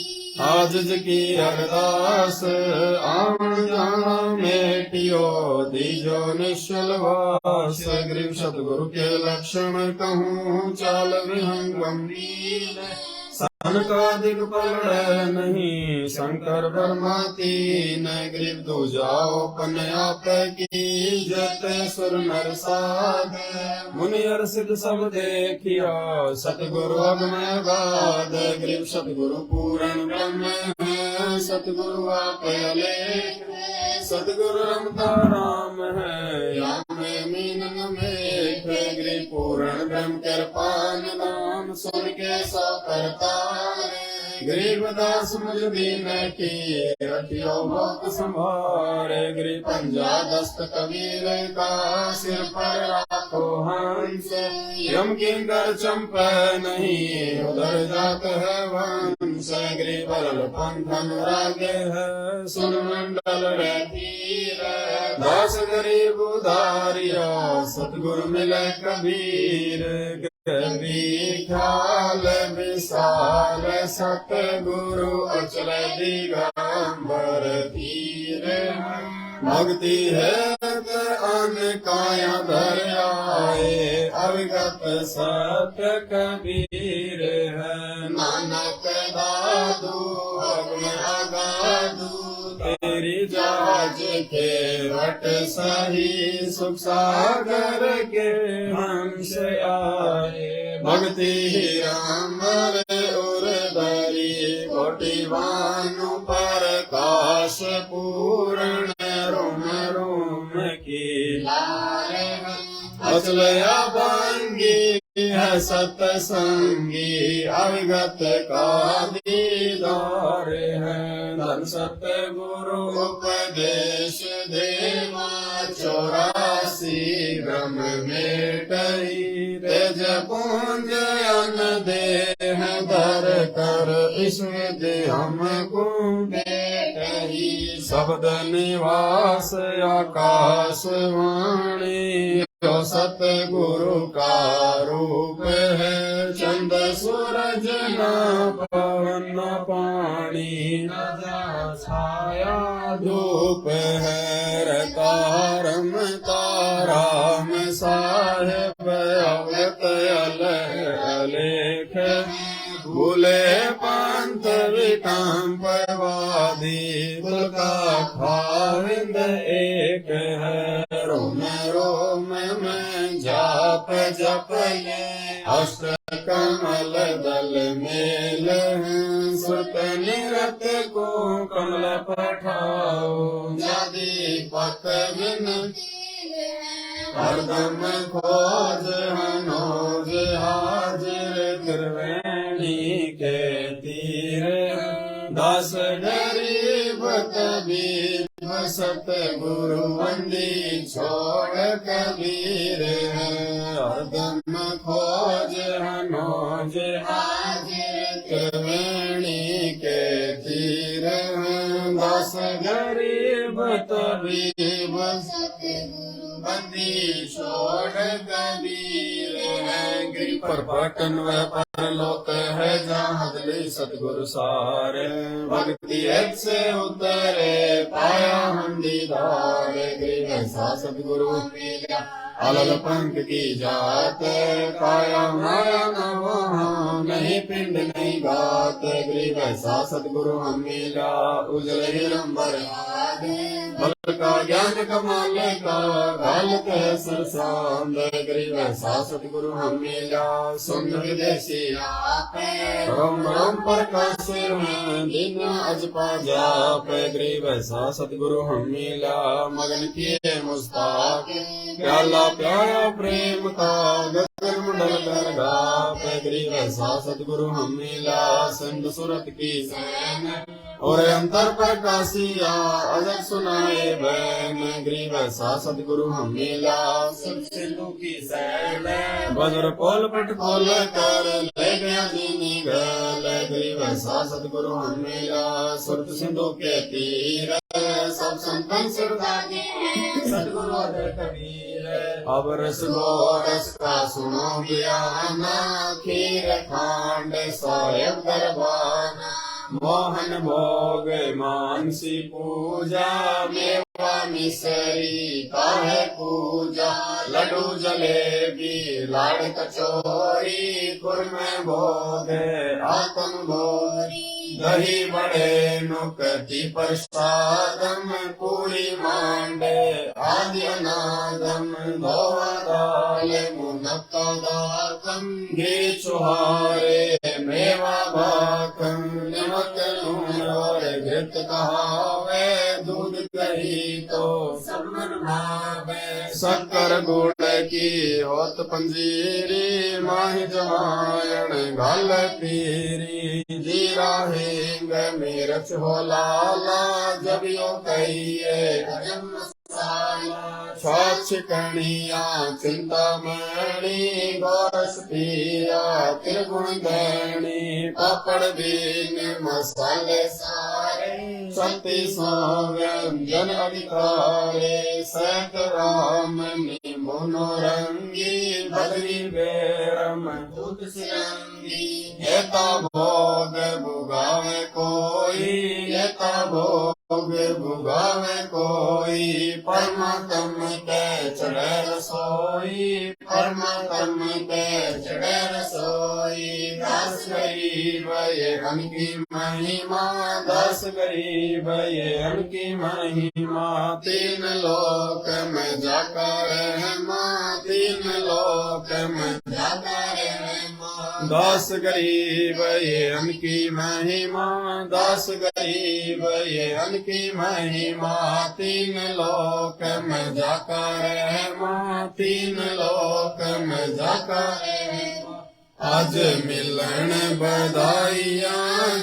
आजिज की अरदास, आवन जाना मेटियो दीजो निश्चल वास, गरीब सतगुरु के लक्षण कहूँ, चाल विहंगम नील, सनकादिक पलड़ नहीं, शंकर ब्रह्मा तीन, गरीब दो जाओ पन आप की, जत सुर नर साध, मुनि अर सिद्ध सब देखिया, सतगुरु अगमय गाद, गरीब सतगुरु पूर्ण ब्रह्म है, सतगुरु आप अलेख, सतगुरु रमता राम है, या में मीन मेघ, गरीब पूर्ण ब्रह्म कृपान नाम, सुन के सो करता, गरीब दास मुझ दीन की, रखियो भक्त संभारे, गरीब पंजा दस्त कबीर का, सिर पर राखो हंस, यम किंकर चंपे नहीं, उधर जात है वंश, गरीब बल पंथ अनुरागे है, सुन मंडल रतीर, दास गरीब उदारिया, सतगुरु मिले कबीर, कभी ख्याल विशाल, सतगुरु अचल दिगंबर धीर, भक्ति है अन काया धर आए, अवगत सत्य कबीर है, नानक दादू अग्न अगाधु, तेरी जाज के वट सही, सुख सागर के हंस आए, भक्ति राम उर धरी, कोटि भानु पर काश पूर्ण, रोम रोम की अचलया भांगी है सतसंगी, अवगत का दीदार है, धन सत्य गुरु उपदेश देवा, 84 ब्रह्म मेटई, तेज पुंज अन देह धर कर, इस विधि हमको बेटई, शब्द निवास आकाश वाणी, जो सतगुरु का रूप है, चंद सूरज न पवन न पानी, न छाया धूप है, रकारम ताराम साहेब अवगत अलेख, भूले पंथ विकम्प वादी, तुलका खाविंद एक है, रोम रोम में जाप जप ये, अष्ट कमल दल मेल, सुत निरत को कमल पठाओ, यदि पत बिन हरदम खोज हनोज हाजिर, त्रिवेणी के तीर, दास गरीब कबीर, सतगुरु बंदी छोड़ कबीर है, हरदम खोज हनोज हाजिर, त्रिवेणी के तीर, दास गरीब तबीब, बंदी छोड़ कबीर है, गिर पर पटन व परलोक है, जहाँ हदली सतगुरु सारे, भक्ति एक से उतरे, पाया हम दीदार, गिर ऐसा सतगुरु मिला, अलल पंख की जात, काय गात गरीब ऐसा सतगुरु हम मिला उजल हिरंबर बल का ज्ञान कमाल का गालत है सरसांद गरीब ऐसा सतगुरु हम मिला सुन विदेशी रोम रोम प्रकाश में दिन अजपा जाप गरीब ऐसा सतगुरु हम मिला मगन किए मुस्ताक प्याला प्यारा प्रेम का गगन मंडल कर गाप गरीब ऐसा सतगुरु हम मिला सिंध सूरत की सैन और अंतर प्रकाशिया अजब सुनाए बैन गरीब ऐसा सतगुरु हम मिला सिंधु की सैन वज्र पोल पट खोल कर ले गया दीनी गल गरीब ऐसा सतगुरु हम मिला सुरत सिंधु के तीर सब संतन सरदागे सतगुरु अदर कबीर अब रस लो रस का सुनो बयाना खीर खांड साहेब दरबाना मोहन भोग मानसी पूजा मेवा मिसरी काहे पूजा लड्डू जलेबी लाड़ कचौरी खुरमे भोग आतम भोरी दही बड़े नुकती प्रसादम पूरी मांडे आदि अनादम धोवा दाल मुनक्का दाकम घी चुहारे मेवा भाकम नमक लूण और घृत कहावे दूध कही तो सब मन भावे शक्कर गुड़ की होत पंजीरी माही जमायण घाल पीरी जीरा हिंग मिर्च हो लाला जब यो कहिए छाछ कणिया चिंतामणि गोरस पिया त्रिगुण धनी पापड़ बीन मसाले सारे शक्ति सो व्यंजन अधिकारे सत राम मनोरंगी बदरी बेरम दूत सिरंगी एता भोग भुगावे कोई एता भोग भुगावे कोई परमात्म के चढ़े रसोई परमात्म के चढ़े रसोई दास गरीब ये अनकी महिमा दास गरीब ये अनकी महिमा तीन लोक में जाकर माँ तीन लोक में जाकर दास गरीब ये अनकी महिमा दास गरीब ये अनकी महिमा तीन लोक में जाकर माँ तीन लोक में जाकर आज मिलन बधाइया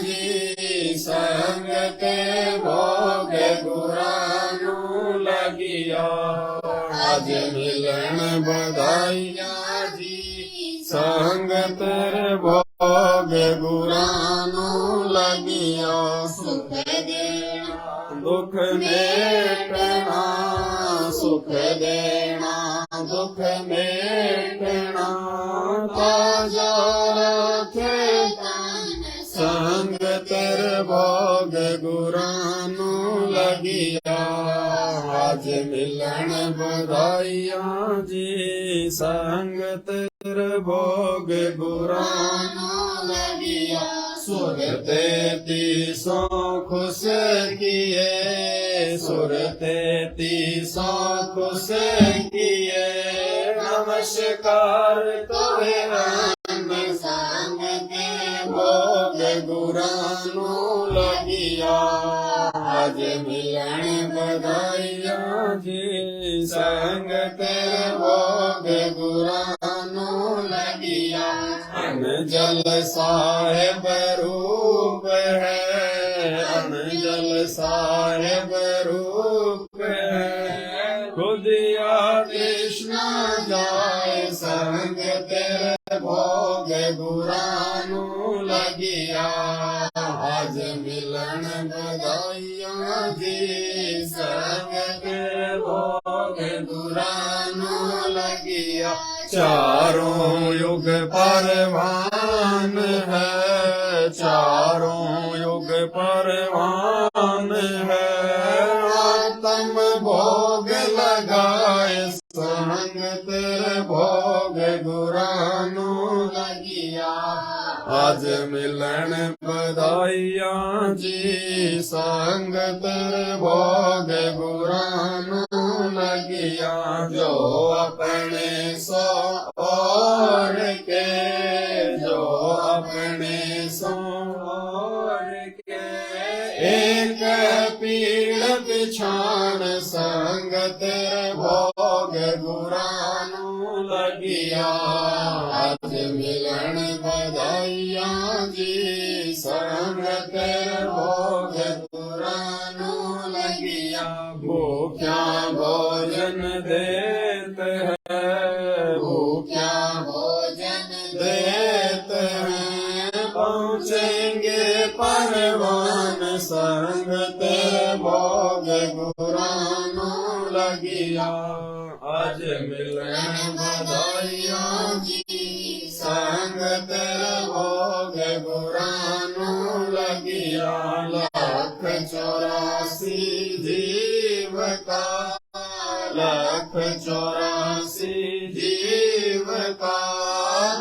जी संगत भोग गुरानु लगिया आज मिलन बधाइया जी संगत भोग गुरानु लगिया सुख देना दुख मेटना सुख देना दुख मेटना ताजा रखे संग तर भोग गुरानु लगिया आज मिलन बधाइया जी संग तर भोग गुरानु लगिया सुरते तीसो खुश किए सुरते तीसो खुश किए नमस्कार तोहे संग के भोग गुरानु लगिया आज मिलन बधाइया जी संग तेरे भोग गुरानु लगिया अन जल साहेब रूप है अन जल साहेब रूप है खुदिया कृष्ण जाय संग तेरे भोग गुरानु लगिया आज मिलन बधाइया जी संग के भोग गुरानु लगिया चारों युग परवान है चारों युग परवान है आत्म भोग लगाए संग तेरे भोग गुरानु लगिया आज मिलन बधाइयाँ जी संगत भोग गुरानु लगिया जो अपने सो और के जो अपने सो और के एक पीड़ पिछाण संगत भोग गुरानु लगिया आज मिलन बधाइयाँ जी संगत भोग गुरानु लगिया भूख्या भोजन देत है भूख्या भोजन देत है पहुँचेंगे परवान संगत भोग गुरानु लगिया आज मिलन बधाइयाँ जी संगत भोग गुरानु लगिया 184 जीव का 184 जीव का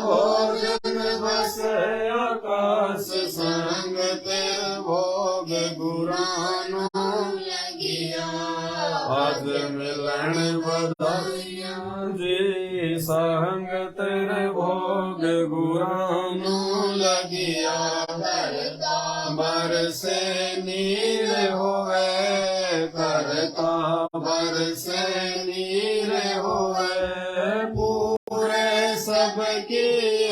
भोजन बस आकाश संगत भोग गुरानु लगिया आज मिलन बधाइयाँ जी संगत भोग गुरानु लगिया बरसे नीर होवे करता बरसे नीर होवे पूरे सबकी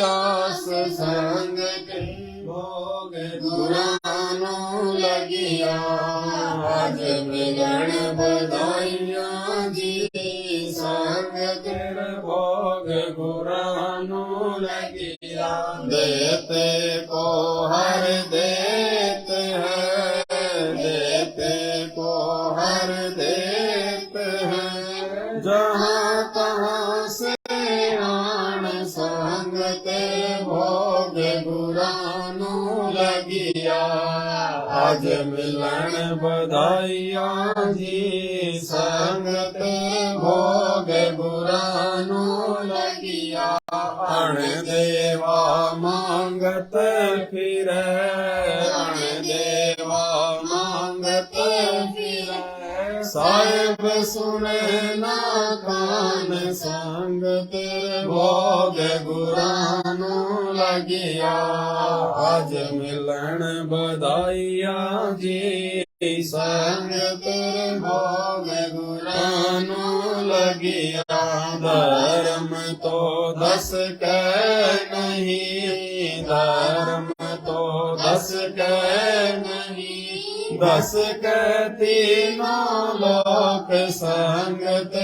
आस संग के भोग गुरानु लगिया आज मिलन बधाइयाँ जी संगत भोग गुरानु लगिया देते को हर देत है देते को हर देत है जहाँ तहाँ से आन संगत भोग गुरानु लगिया आज मिलन बधाइयाँ जी संगत भोग गुरानु लगिया अण देवा मांगत फिरे अण देवा मांगत फिरे साहिब सुने ना कान संगत भोग गुरानु लगिया आज मिलन बधाइयाँ जी संगत भोग गुरानु लगिया धर्म तो 10 कह नहीं धर्म तो 10 कह नहीं 10 कह तीनों लोक संगत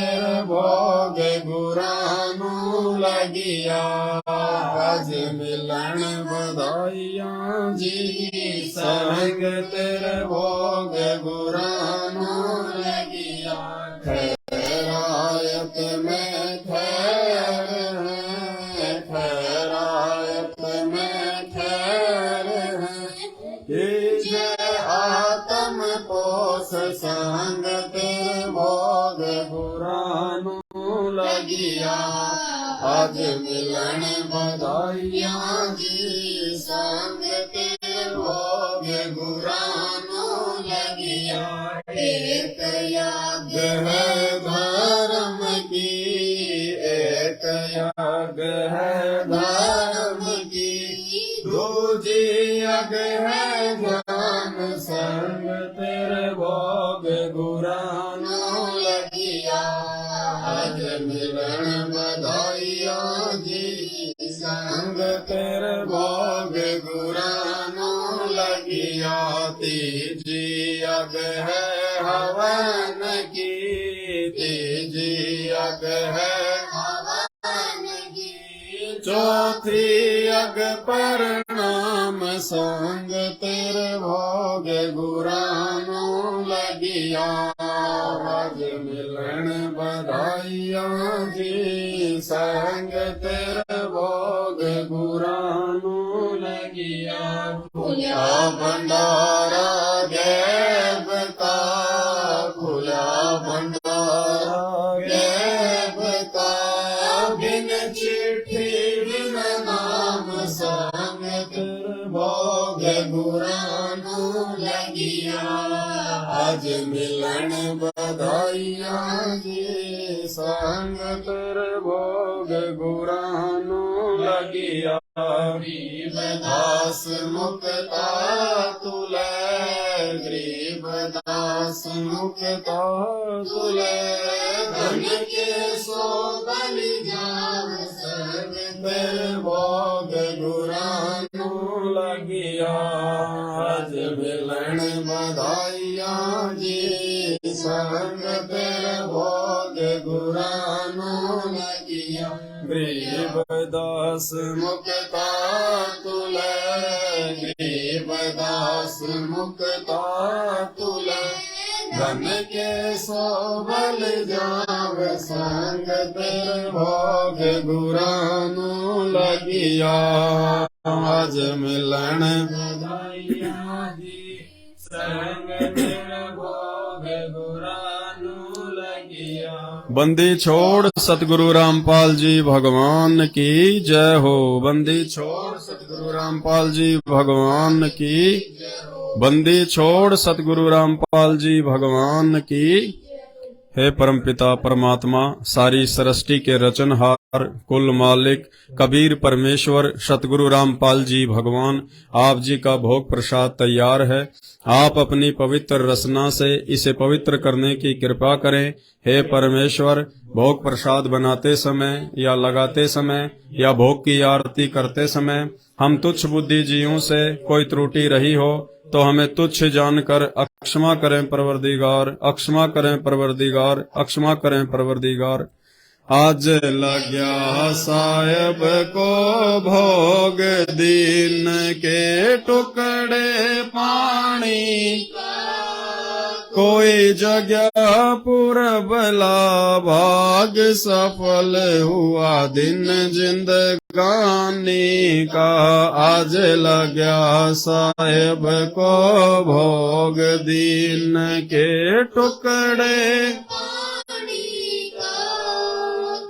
भोग गुरानु लगिया आज मिलन बधाइयाँ जी संगत भोग गुरानु लगिया खैरायत में खैर है खैरायत में खैर है जय आत्म पोष संगत भोग गुरानु लगिया आज मिलन बधाइयाँ जी संगत भोग गुरानु लगिया एक याद है धर्म की एक याद है धर्म की दूजी यज्ञ है ज्ञान संगत भोग गुरानु लगिया आज मिलन बधाइयाँ जी संगत भोग गुरानु लगिया तीजी यज्ञ है हवन की तीजी यज्ञ है हवन की चौथी यज्ञ प्रणाम संग तेरे भोग गुरानु लगिया आज मिलन बधाइयाँ जी संग तेरे भोग गुरानु लगिया खुला भंडारा गैब का खुला भंडारा गैब का बिन चिट्ठी बिन नाम संग आज मिलन बधाइया जी संगत भोग गुरानो लगिया गरीब दास मुक्ता तुले गरीब दास मुक्ता तुले धन के सो बलि जाव संगत भोग गुरानो लगिया आज मिलन बधाइया जी संगत भोग गुरानो लगिया गरीब दास मुक्ता तुले गरीब दास मुक्ता तुले धन के सो बल जाव संगत भोग गुरानो लगिया आज मिलन बधाइया जी संगत भोग गुरानो लगिया। बंदी छोड़ सतगुरु रामपाल जी भगवान की जय हो। बंदी छोड़ सतगुरु रामपाल जी भगवान की। बंदी छोड़ सतगुरु रामपाल जी भगवान की। हे परमपिता परमात्मा, सारी सृष्टि के रचनहार, कुल मालिक, कबीर परमेश्वर सतगुरु रामपाल जी भगवान, आप जी का भोग प्रसाद तैयार है। आप अपनी पवित्र रसना से इसे पवित्र करने की कृपा करें। हे परमेश्वर, भोग प्रसाद बनाते समय या लगाते समय या भोग की आरती करते समय हम तुच्छ बुद्धि जीवों से कोई त्रुटि रही हो तो हमें तुच्छ जानकर अक्षमा करें परवरदिगार, अक्षमा करें परवरदिगार, अक्षमा करें परवरदिगार। आज लग्या साहेब को भोग दीन के टुकड़े पानी, कोई जगह पुरबला भाग सफल हुआ दिन जिंदगानी का। आज लग्या साहेब को भोग दीन के टुकड़े,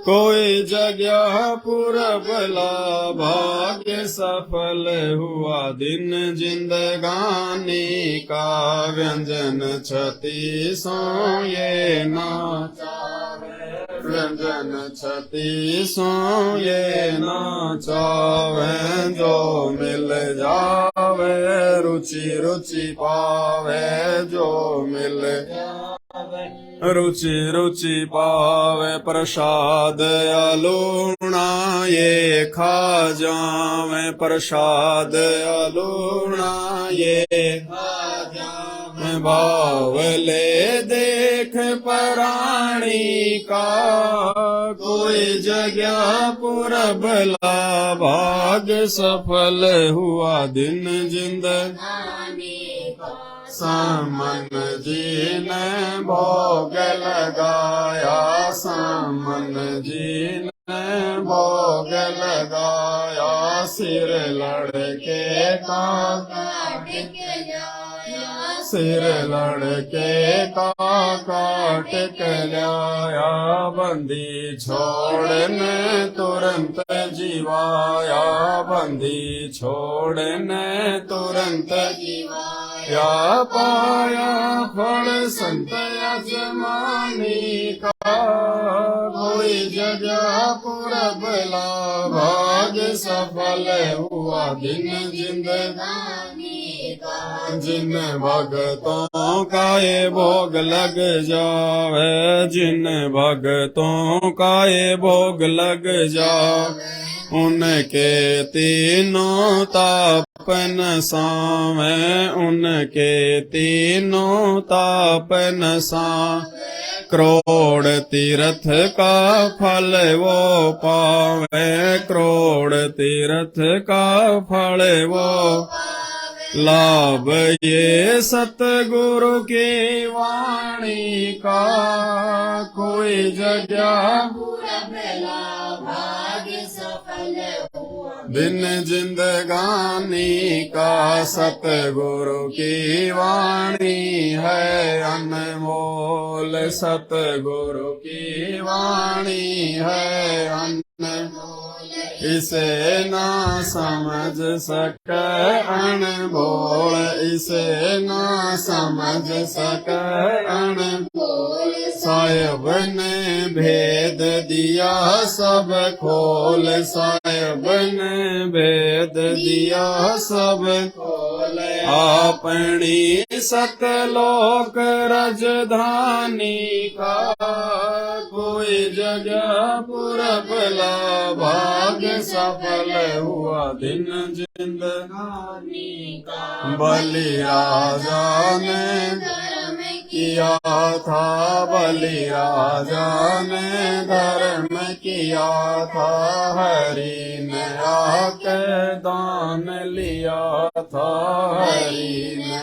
कोई जगह पुरबला भाग्य सफल हुआ दिन जिंदगानी का। व्यंजन छति सो ये नाचावे, व्यंजन छति सो ये नाचावे, जो मिल जावे रुचि रुचि पावे, जो मिल रुचि रुचि पावे प्रसाद अलूणा ये खा जावे, प्रसाद अलूणा ये खा जावे। भाव ले देख पराणी का, कोई जगह पुरबला भाग सफल हुआ दिन जिंदगानी का। सामन जी ने भोग लगाया, सामन जी ने भोग लगाया, सिर लड़के का काट लाया, सिर लड़के का काट लाया। बंदी छोड़ने तुरंत जीवाया, बंदी छोड़ने तुरंत जीवाया। या पाया फल संत अजमानी का, कोई जगह पुरबला भाग सफल हुआ दिन जिंदगानी का। जिन भगतों का ये भोग लग जावे, जिन भगतों का ये भोग लग जावे, उनके तीनों तापन सावे, उनके तीनों तापन सावे। करोड़ तीर्थ का फल वो पावे, करोड़ तीर्थ का फल वो लाभ ये सतगुरु की वाणी का। कोई जगह दिन जिंदगानी का, सतगुरु की वाणी है अनमोल, सतगुरु की वाणी है अनमोल। इसे ना समझ सके अनमोल, इसे ना समझ सके अनमोल। साहिब ने भेद दिया सब खोल, साहिब ने भेद दिया सब खोल। अपनी सतलोक राजधानी का कोई जगह पुरबला, भाग्य सफल हुआ दिन जिंदगानी का। बलि राजा ने किया था, बलि राजा ने धर्म किया था, हरि ने आके दान लिया था, हरि ने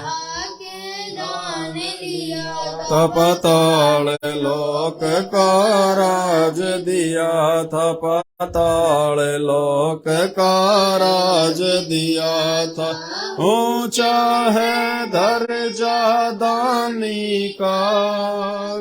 पाताल लोक का राज दिया था, पाताल लोक का राज दिया था। ऊंचा है दर्जा दानी का,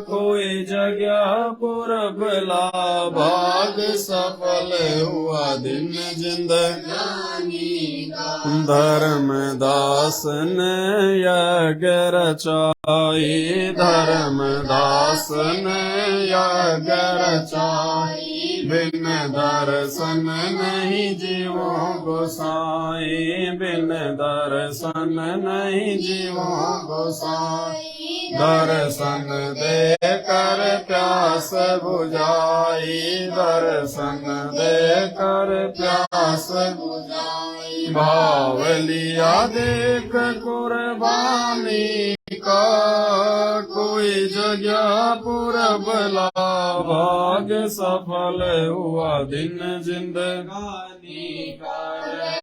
कोई जगह पुरबला, भाग सफल हुआ दिन जिंदगानी का। धर्मदास ने यज्ञ रचाई, धर्मदास ने यज्ञ रचाई, बिन दर्शन नहीं जीवों गोसाई, बिन दर्शन नहीं जीवों गोसाई। दर्शन दे कर प्यास बुझाई, दर्शन दे कर प्यास बुझाई। भाव लिया देख कुर्बानी का, कोई जगह पुरबला, भाग्य सफल हुआ दिन जिंदगानी का।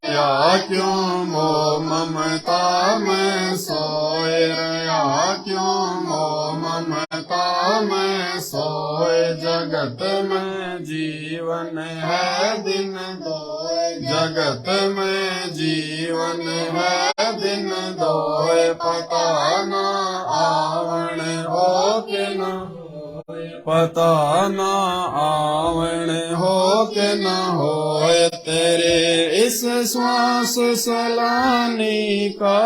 या क्यों मोह ममता में सोए, या क्यों मोह ममता में सोए। जगत में जीवन है दिन दोए, जगत में जीवन है दिन दोए। पता न आवण हो के न होए, पता न आवण हो के न होए। तेरे इस श्वास सलानी का,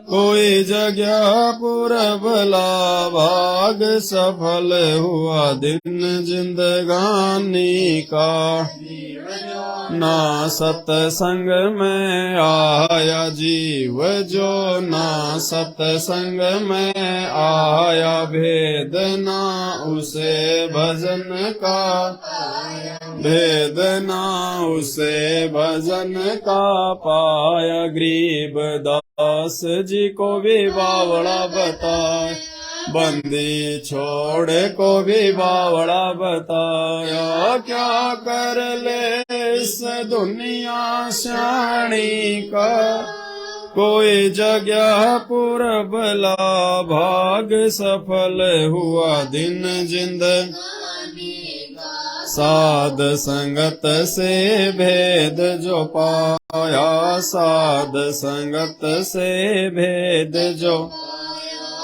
कोई जगह पुरबला, भाग सफल हुआ दिन जिंदगानी का। ना सत्संग में आया जीव जो, ना सत्संग में आया भेद ना उसे भजन का, भेद ना उसे भजन का पाया। गरीब दास जी को भी बावड़ा बताए, बंदी छोड़ को भी बावड़ा बताया। क्या कर ले इस दुनिया शानी का, कोई जगह पुरबला, भाग सफल हुआ दिन जिंदगानी का। साध संगत से भेद जो पाया, साध संगत से भेद जो।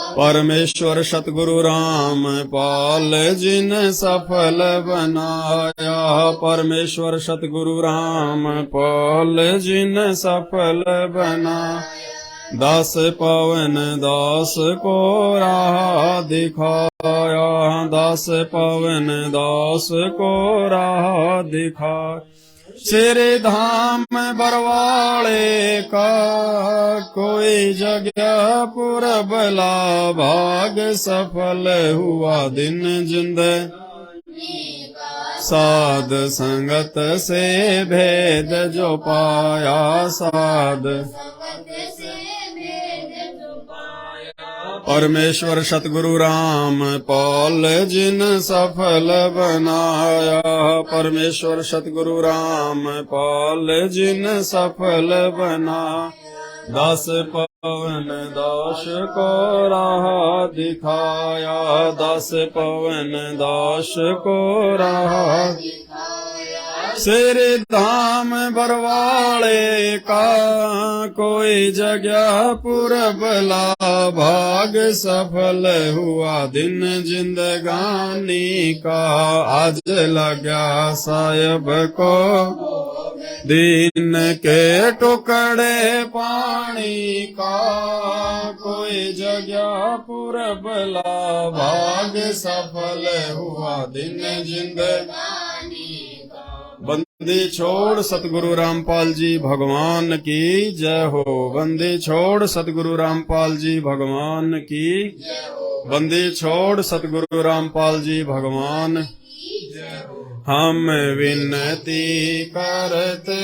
परमेश्वर सतगुरु राम पाल जिन सफल बनाया, परमेश्वर सतगुरु राम पाल जिन सफल बना। दास पवन दास को राह दिखाया, दास पवन दास को राह दिखा। श्री धाम बरवाड़े का, कोई जगह पुरबला, भाग सफल हुआ दिन जिंदगानी का। साध संगत से भेद जो पाया, साध परमेश्वर सतगुरु राम पाल जिन सफल बनाया, परमेश्वर सतगुरु राम पाल जिन सफल बना। दास पवन दास को राह दिखाया, दास पवन दास को राह दिखाया। शेर धाम बरवाले का कोई जगह पुरबला भाग सफल हुआ दिन जिंदगानी का आज लगा साहिब को दिन के टुकड़े पानी का कोई जगह पुरबला भाग सफल हुआ दिन जिंदगानी का। बंदी छोड़ सतगुरु रामपाल जी भगवान की जय हो। बंदी छोड़ सतगुरु रामपाल जी भगवान की जय हो। बंदी छोड़ सतगुरु रामपाल जी भगवान की जय हो। हम विनती करते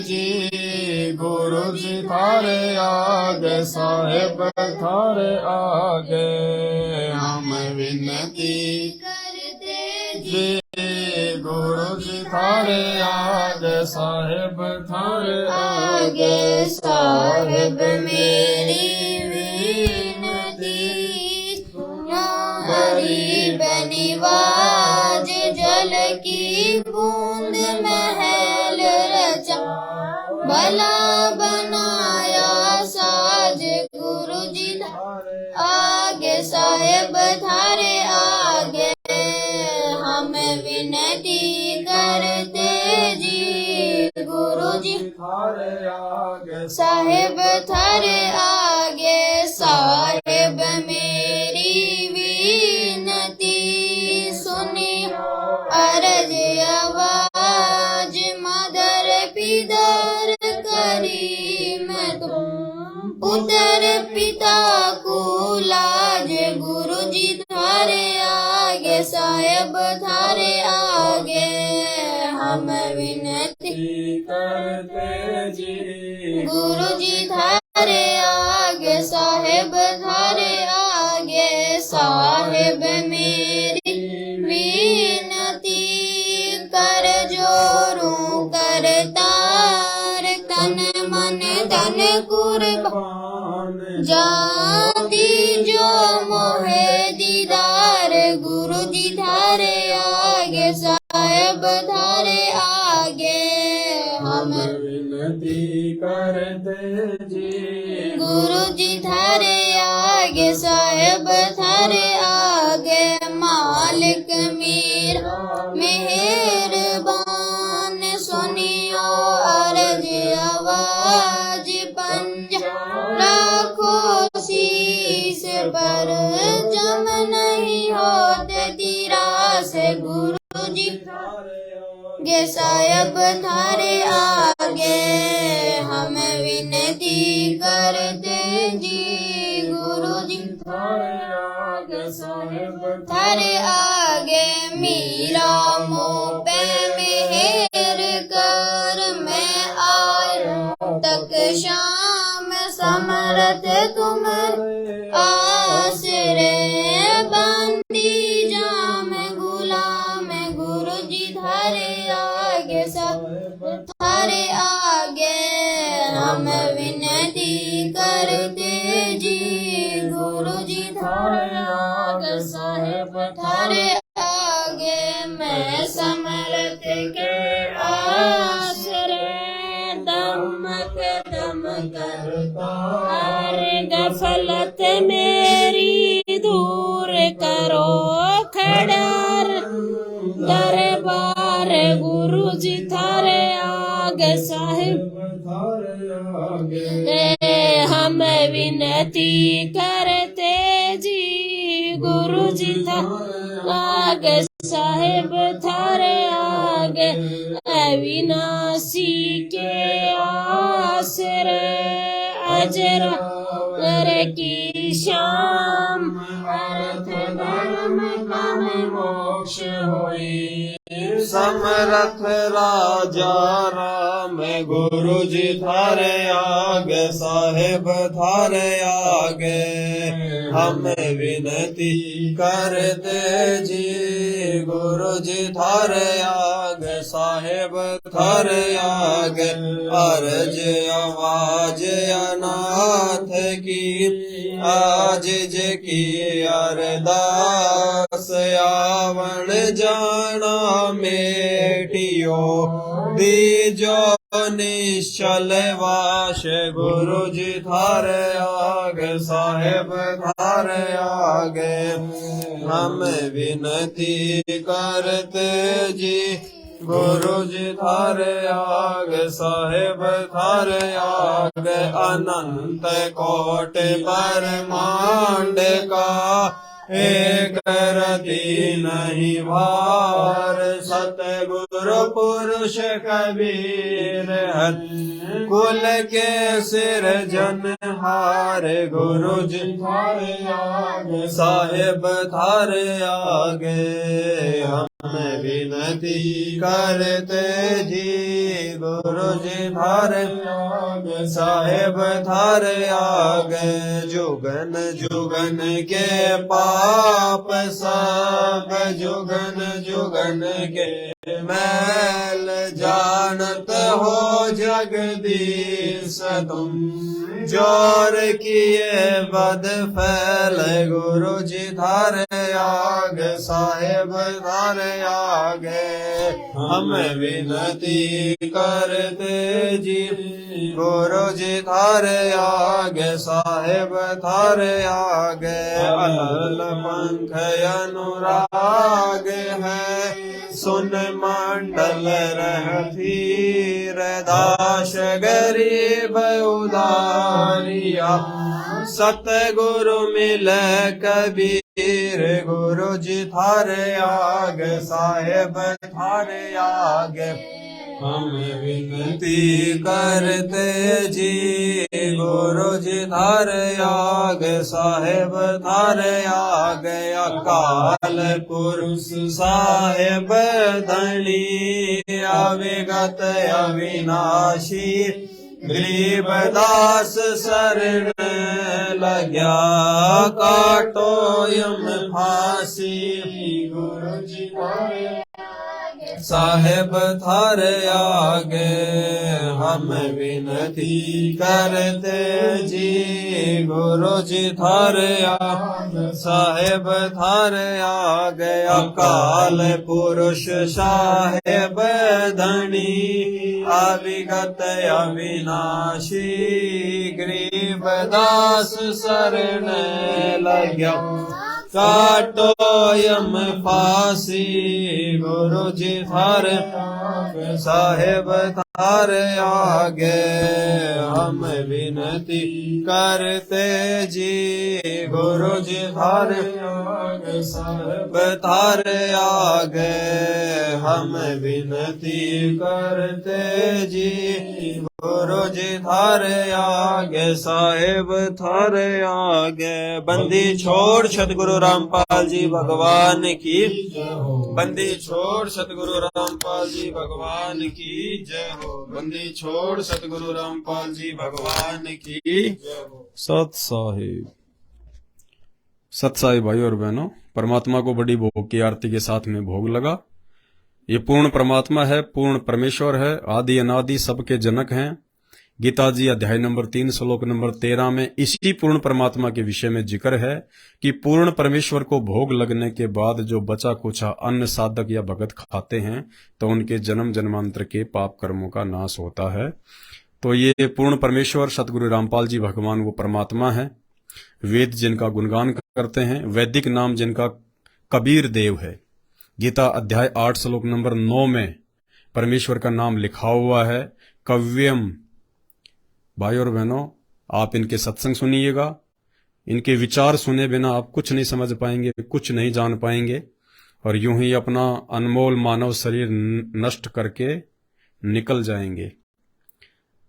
जी गुरु जी थारे आगे साहिब थारे आगे। हम विनती करते जी गुरु जी थारे आगे साहिब थारे आगे। साहिब मेरी विनती गरीब निवाज जल की बूंद महल रचा भला बनाया साज गुरु जी आगे साहिब थारे आगे। हम विनती करते जी गुरु जी थारे आगे साहिब थारे आगे। साहिब मेरी विनती सुनी अर्ज आवाज मदर पिदर करी मैं तुम पुत्र पिता को लाज गुरु जी थारे आगे साहिब थारे आगे। हम विनती करते जी गुरु जी थारे आगे साहिब थारे आगे। साहिब मेरी विनती कर जोरू कर तार तन मन धन कुर्बान जाती जो मोहे दीदार गुरु जी थारे आगे साहिब थारे आगे। हम विनती करते जी गुरु जी थारे आगे साहिब थारे आगे। मालिक मेरा मेहरबान सुनियो अर्ज आवाज पंज राखो शीस पर जम नहीं होते तीरा से गुरु जी गे साहिब थारे आगे। हम विनती करते जी गुरु जी थारे आगे साहिब थारे आगे। मीरा मुँह पे मेहर कर मैं आया तक शाम समरथ तुम्हारे आसरे बंदी जाम गुलाम गुरु जी थारे आगे साहिब थारे आगे। हम विनती करते जी गुरु जी थारे आगे साहिब थारे आगे। मैं समरथ के आसरे दमक दम करता हर गफलत मेरी दूर करो खड़र दरबार गुरु जी थारे आगे साहिब हम विनती करते जी गुरु जी आगे साहिब थारे आगे। अविनाशी के आसरे अजर की शाम अर्थ धर्म काम मोक्ष होई। समरथ राजा राम गुरु जी थारे आगे साहिब थारे आगे। हम विनती करते जी गुरु जी थारे आगे साहिब थारे आगे। अर्ज आवाज अनाथ की आज जे की अरदास आवन जाना मेटियो दीजो निश्चल वाश गुरु जी थारे आगे साहेब थारे आगे हम विनती करते जी गुरु जी थारे आगे साहेब थारे आगे अनंत कोटि ब्रह्मांड का एक रति नहीं भार सतगुरु पुरुष कबीर हर कुल के सिर जनहार गुरु जी थारे आगे साहेब थारे आगे हम विनती करते जी गुरु जी थारे आगे साहेब थारे आगे जुगन जुगन के पाप सब जुगन जुगन के मैल जानत हो जगदीश तुम जोर किए बद फैल गुरु जी थारे आगे साहेब थारे आगे हम विनती करते जी गुरु जी थारे आगे साहेब थारे आगे अलल पंख अनुराग है सुन मंडल रहतीर दास गरीब उदारिया सतगुरु मिल कबीर गुरु जी थारे आगे साहेब थारे आगे हम विनती करते जी गुरु जी थारे आगे साहेब थारे आगे अकाल पुरुष साहेब धनी अविगत अविनाशी गरीबदास शरण लग्या काटो यम फांसी गुरु जी थारे साहेब थारे आगे हम विनती करते जी गुरु जी थारे आगे साहेब थारे आगे अकाल पुरुष साहेब धनी अविगत अविनाशी गरीबदास शरण लग्या काटो यम फांसी गुरु जी थारे साहेब थारे आगे हम विनती करते जी गुरु जी थारे आगे साहेब थारे आगे हम विनती करते जी गुरु जी थारे आगे साहेब थारे आगे बंदी छोड़ सतगुरु रामपाल जी भगवान की बंदी छोड़ सतगुरु रामपाल जी भगवान की जय हो बंदी छोड़ सतगुरु रामपाल जी भगवान की जय हो सत साहिब। सत साहिब भाई और बहनों, परमात्मा को बड़ी भोग की आरती के साथ में भोग लगा। ये पूर्ण परमात्मा है, पूर्ण परमेश्वर है, आदि अनादि सबके जनक हैं। गीता जी अध्याय नंबर 3 श्लोक नंबर 13 में इसी पूर्ण परमात्मा के विषय में जिक्र है कि पूर्ण परमेश्वर को भोग लगने के बाद जो बचा कुचा अन्न साधक या भगत खाते हैं तो उनके जन्म जन्मांतर के पाप कर्मों का नाश होता है। तो ये पूर्ण परमेश्वर सतगुरु रामपाल जी भगवान वो परमात्मा है। वेद जिनका गुणगान करते हैं, वैदिक नाम जिनका कबीर देव है। गीता अध्याय 8 श्लोक नंबर 9 में परमेश्वर का नाम लिखा हुआ है कव्यम। भाई और बहनों, आप इनके सत्संग सुनिएगा, इनके विचार सुने बिना आप कुछ नहीं समझ पाएंगे, कुछ नहीं जान पाएंगे और यूं ही अपना अनमोल मानव शरीर नष्ट करके निकल जाएंगे।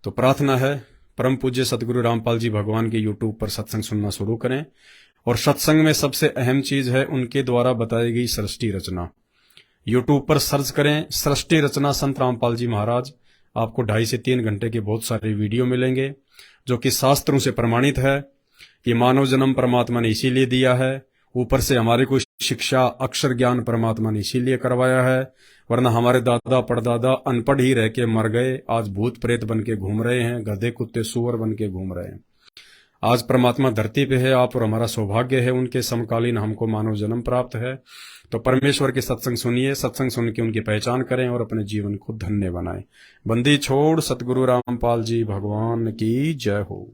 तो प्रार्थना है परम पूज्य सतगुरु रामपाल जी भगवान के यूट्यूब पर सत्संग सुनना शुरू करें और सत्संग में सबसे अहम चीज है उनके द्वारा बताई गई सृष्टि रचना। यूट्यूब पर सर्च करें सृष्टि रचना संत रामपाल जी महाराज, आपको 2.5 से 3 घंटे के बहुत सारे वीडियो मिलेंगे जो कि शास्त्रों से प्रमाणित है कि मानव जन्म परमात्मा ने इसीलिए दिया है। ऊपर से हमारे को शिक्षा अक्षर ज्ञान परमात्मा ने इसीलिए करवाया है, वरना हमारे दादा परदादा अनपढ़ ही रह के मर गए, आज भूत प्रेत बन के घूम रहे हैं, गधे कुत्ते सुअर बन के घूम रहे हैं। आज परमात्मा धरती पे है, आप और हमारा सौभाग्य है उनके समकालीन हमको मानव जन्म प्राप्त है। तो परमेश्वर के सत्संग सुनिए, सत्संग सुन के उनकी पहचान करें और अपने जीवन को धन्य बनाएं। बंदी छोड़ सतगुरु रामपाल जी भगवान की जय हो।